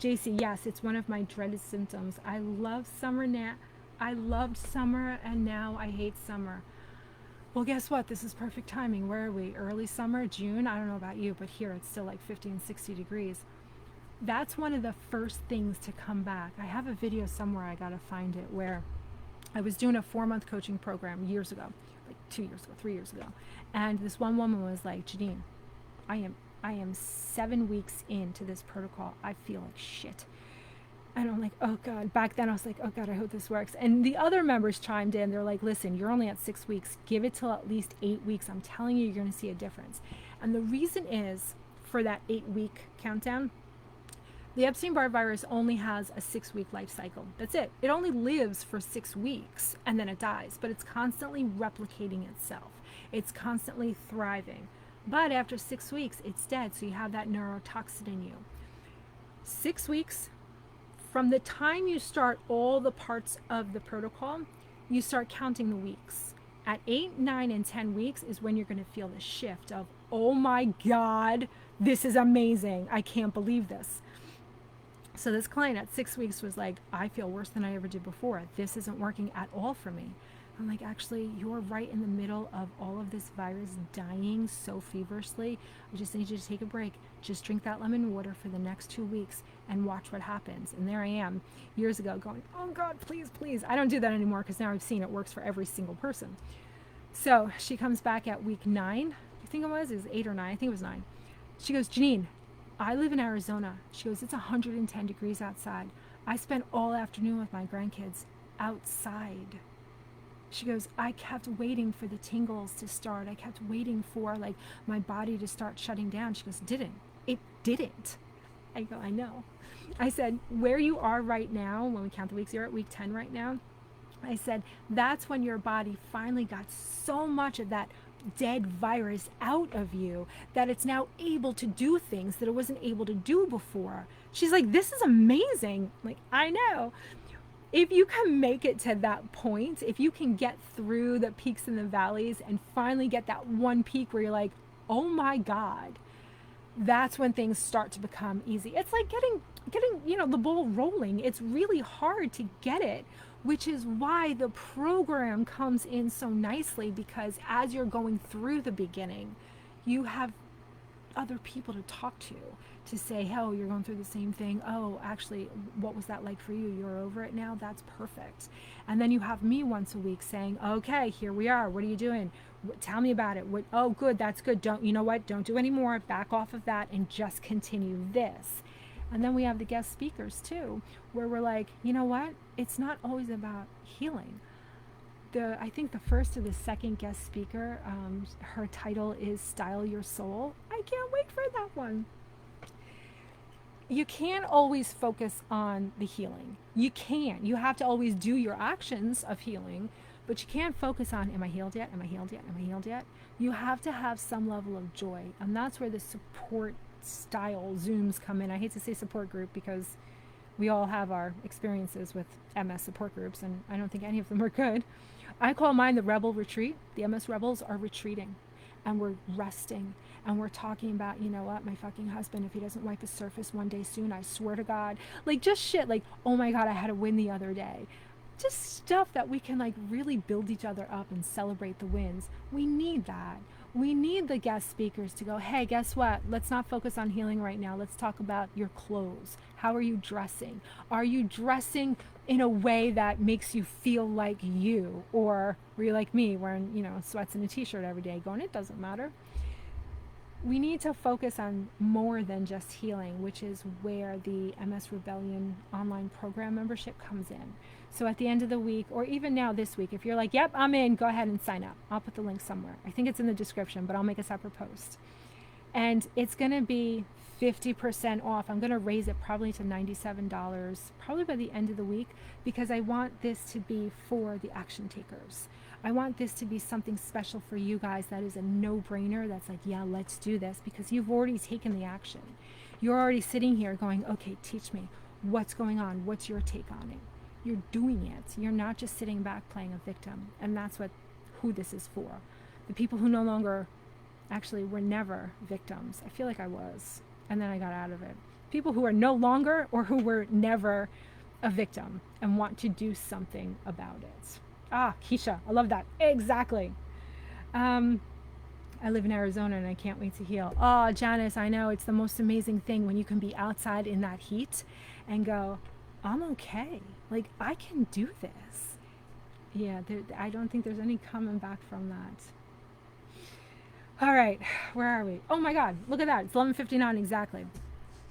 JC, yes, it's one of my dreaded symptoms. I love summer now. I loved summer, and now I hate summer. Well, guess what? This is perfect timing. Where are we? Early summer, June? I don't know about you, but here it's still like 50 and 60 degrees. That's one of the first things to come back. I have a video somewhere, I gotta find it, where I was doing a 4-month coaching program years ago, like 2 years ago, 3 years ago. And this one woman was like, Janine, I am 7 weeks into this protocol. I feel like shit. And I'm like, oh God, back then I was like, oh God, I hope this works. And the other members chimed in. They're like, listen, you're only at 6 weeks. Give it till at least 8 weeks. I'm telling you, you're going to see a difference. And the reason is for that 8-week countdown, the Epstein Barr virus only has a 6-week life cycle. That's it. It only lives for 6 weeks and then it dies, but it's constantly replicating itself. It's constantly thriving. But after 6 weeks, it's dead. So you have that neurotoxin in you. 6 weeks. From the time you start all the parts of the protocol, you start counting the weeks. At 8, 9, and 10 weeks is when you're going to feel the shift of, oh my God, this is amazing. I can't believe this. So this client at 6 weeks was like, I feel worse than I ever did before. This isn't working at all for me. I'm like, actually, you're right in the middle of all of this virus dying so feverishly. I just need you to take a break. Just drink that lemon water for the next 2 weeks and watch what happens. And there I am years ago going, oh God, please, please. I don't do that anymore because now I've seen it works for every single person. So she comes back at week 9. I think it was 8 or 9. I think it was 9. She goes, Janine, I live in Arizona. She goes, it's 110 degrees outside. I spent all afternoon with my grandkids outside. She goes, I kept waiting for the tingles to start. I kept waiting for like my body to start shutting down. She goes, it didn't. I go, I know. I said, where you are right now, when we count the weeks, you're at week 10 right now. I said, that's when your body finally got so much of that dead virus out of you that it's now able to do things that it wasn't able to do before. She's like, this is amazing. I'm like, I know. If you can make it to that point, if you can get through the peaks and the valleys and finally get that one peak where you're like, oh my God, that's when things start to become easy. It's like getting the ball rolling. It's really hard to get it, which is why the program comes in so nicely, because as you're going through the beginning, you have other people to talk to say, oh, you're going through the same thing. Oh, actually, what was that like for you? You're over it now? That's perfect. And then you have me once a week saying, okay, here we are. What are you doing? Tell me about it. Oh, good. That's good. You know what? Don't do any more. Back off of that and just continue this. And then we have the guest speakers too, where we're like, you know what? It's not always about healing. I think the first or the second guest speaker, her title is Style Your Soul. I can't wait for that one. You can't always focus on the healing. You can't. You have to always do your actions of healing, but you can't focus on, am I healed yet? Am I healed yet? Am I healed yet? You have to have some level of joy. And that's where the support style Zooms come in. I hate to say support group because we all have our experiences with MS support groups, and I don't think any of them are good. I call mine the Rebel Retreat. The MS Rebels are retreating, and we're resting, and we're talking about, you know what, my fucking husband, if he doesn't wipe his surface one day soon, I swear to God, like just shit like, oh my God, I had a win the other day. Just stuff that we can like really build each other up and celebrate the wins. We need that. We need the guest speakers to go, hey, guess what? Let's not focus on healing right now. Let's talk about your clothes. How are you dressing? Are you dressing in a way that makes you feel like you? Or were you like me, wearing, sweats and a t-shirt every day going, it doesn't matter. We need to focus on more than just healing, which is where the MS Rebellion online program membership comes in. So at the end of the week, or even now this week, if you're like, yep, I'm in, go ahead and sign up. I'll put the link somewhere. I think it's in the description, but I'll make a separate post. And it's going to be 50% off. I'm going to raise it probably to $97, probably by the end of the week, because I want this to be for the action takers. I want this to be something special for you guys that is a no-brainer, that's like, yeah, let's do this, because you've already taken the action. You're already sitting here going, okay, teach me. What's going on? What's your take on it? You're doing it. You're not just sitting back playing a victim. And that's who this is for. The people who no longer, actually were never victims. I feel like I was. And then I got out of it. People who are no longer, or who were never a victim and want to do something about it. Ah, Keisha, I love that. Exactly. I live in Arizona and I can't wait to heal. Oh, Janice, I know, it's the most amazing thing when you can be outside in that heat and go, I'm okay. Like, I can do this. Yeah, I don't think there's any coming back from that. All right, where are we? Oh my God, look at that. It's 11:59 exactly.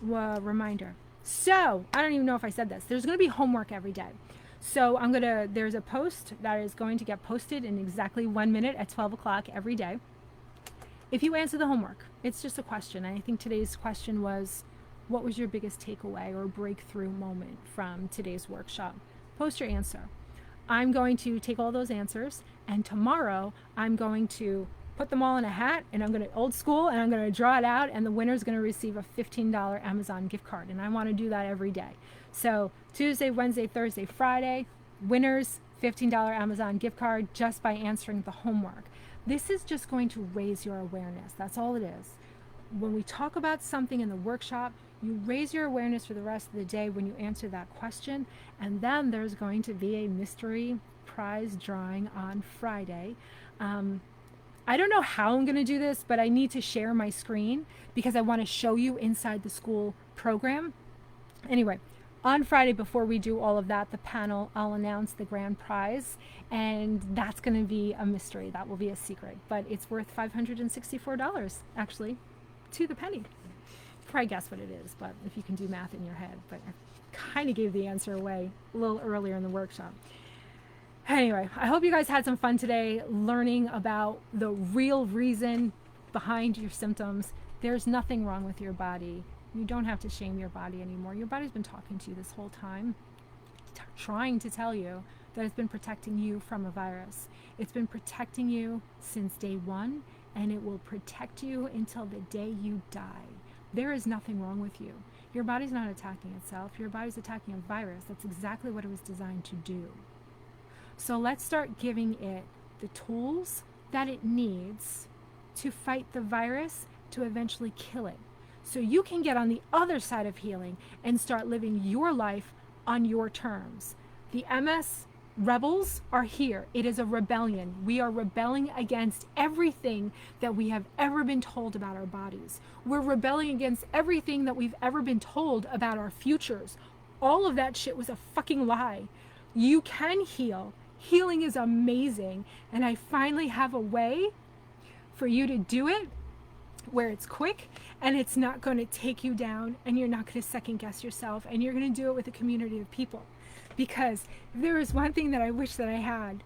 Reminder. So, I don't even know if I said this. There's going to be homework every day. So there's a post that is going to get posted in exactly 1 minute at 12 o'clock every day. If you answer the homework, it's just a question. And I think today's question was, what was your biggest takeaway or breakthrough moment from today's workshop? Post your answer. I'm going to take all those answers, and tomorrow I'm going to put them all in a hat, and I'm going to old school, and I'm going to draw it out, and the winner is going to receive a $15 Amazon gift card. And I want to do that every day. So Tuesday, Wednesday, Thursday, Friday, winners, $15 Amazon gift card just by answering the homework. This is just going to raise your awareness. That's all it is. When we talk about something in the workshop, you raise your awareness for the rest of the day when you answer that question, and then there's going to be a mystery prize drawing on Friday. I don't know how I'm going to do this, but I need to share my screen because I want to show you inside the school program. Anyway, on Friday, before we do all of that, the panel, I'll announce the grand prize, and that's going to be a mystery. That will be a secret, but it's worth $564, actually, to the penny. Probably guess what it is, but if you can do math in your head. But I kind of gave the answer away a little earlier in the workshop. Anyway, I hope you guys had some fun today learning about the real reason behind your symptoms. There's nothing wrong with your body. You don't have to shame your body anymore. Your body's been talking to you this whole time, trying to tell you that it's been protecting you from a virus. It's been protecting you since day one, and it will protect you until the day you die. There is nothing wrong with you. Your body's not attacking itself. Your body's attacking a virus. That's exactly what it was designed to do. So let's start giving it the tools that it needs to fight the virus, to eventually kill it. So you can get on the other side of healing and start living your life on your terms. The MS rebels are here. It is a rebellion. We are rebelling against everything that we have ever been told about our bodies. We're rebelling against everything that we've ever been told about our futures. All of that shit was a fucking lie. You can heal. Healing is amazing. And I finally have a way for you to do it where it's quick and it's not going to take you down, and you're not going to second guess yourself, and you're going to do it with a community of people. Because if there was one thing that I wish that I had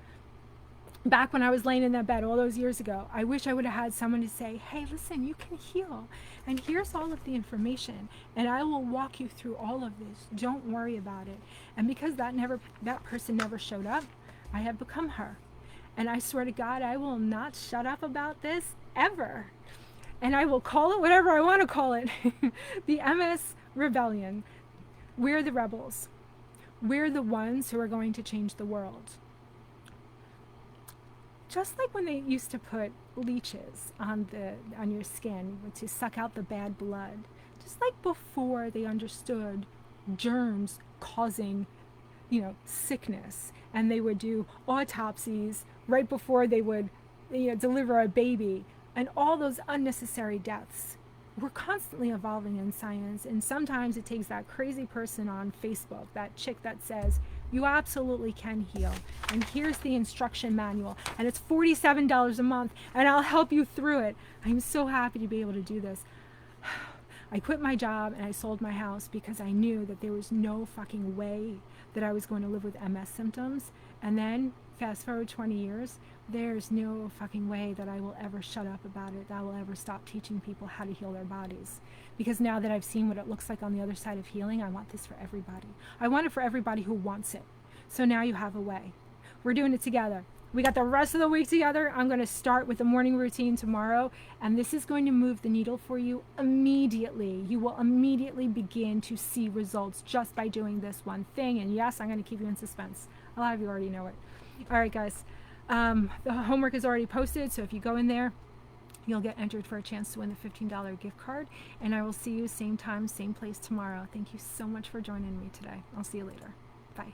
back when I was laying in that bed all those years ago, I wish I would have had someone to say, hey, listen, you can heal, and here's all of the information, and I will walk you through all of this. Don't worry about it. And because that person never showed up, I have become her. And I swear to God, I will not shut up about this ever. And I will call it whatever I want to call it. The MS Rebellion. We're the rebels. We're the ones who are going to change the world. Just like when they used to put leeches on your skin to suck out the bad blood. Just like before they understood germs causing, sickness, and they would do autopsies right before they would, deliver a baby, and all those unnecessary deaths. We're constantly evolving in science, and sometimes it takes that crazy person on Facebook, that chick that says, you absolutely can heal, and here's the instruction manual, and it's $47 a month, and I'll help you through it. I'm so happy to be able to do this. I quit my job and I sold my house because I knew that there was no fucking way that I was going to live with MS symptoms. And then fast forward 20 years, there's no fucking way that I will ever shut up about it, that I will ever stop teaching people how to heal their bodies. Because now that I've seen what it looks like on the other side of healing, I want this for everybody. I want it for everybody who wants it. So now you have a way. We're doing it together. We got the rest of the week together. I'm going to start with the morning routine tomorrow, and this is going to move the needle for you immediately. You will immediately begin to see results just by doing this one thing. And yes, I'm going to keep you in suspense. A lot of you already know it. All right, guys. The homework is already posted, so if you go in there, you'll get entered for a chance to win the $15 gift card. And I will see you same time, same place tomorrow. Thank you so much for joining me today. I'll see you later. Bye.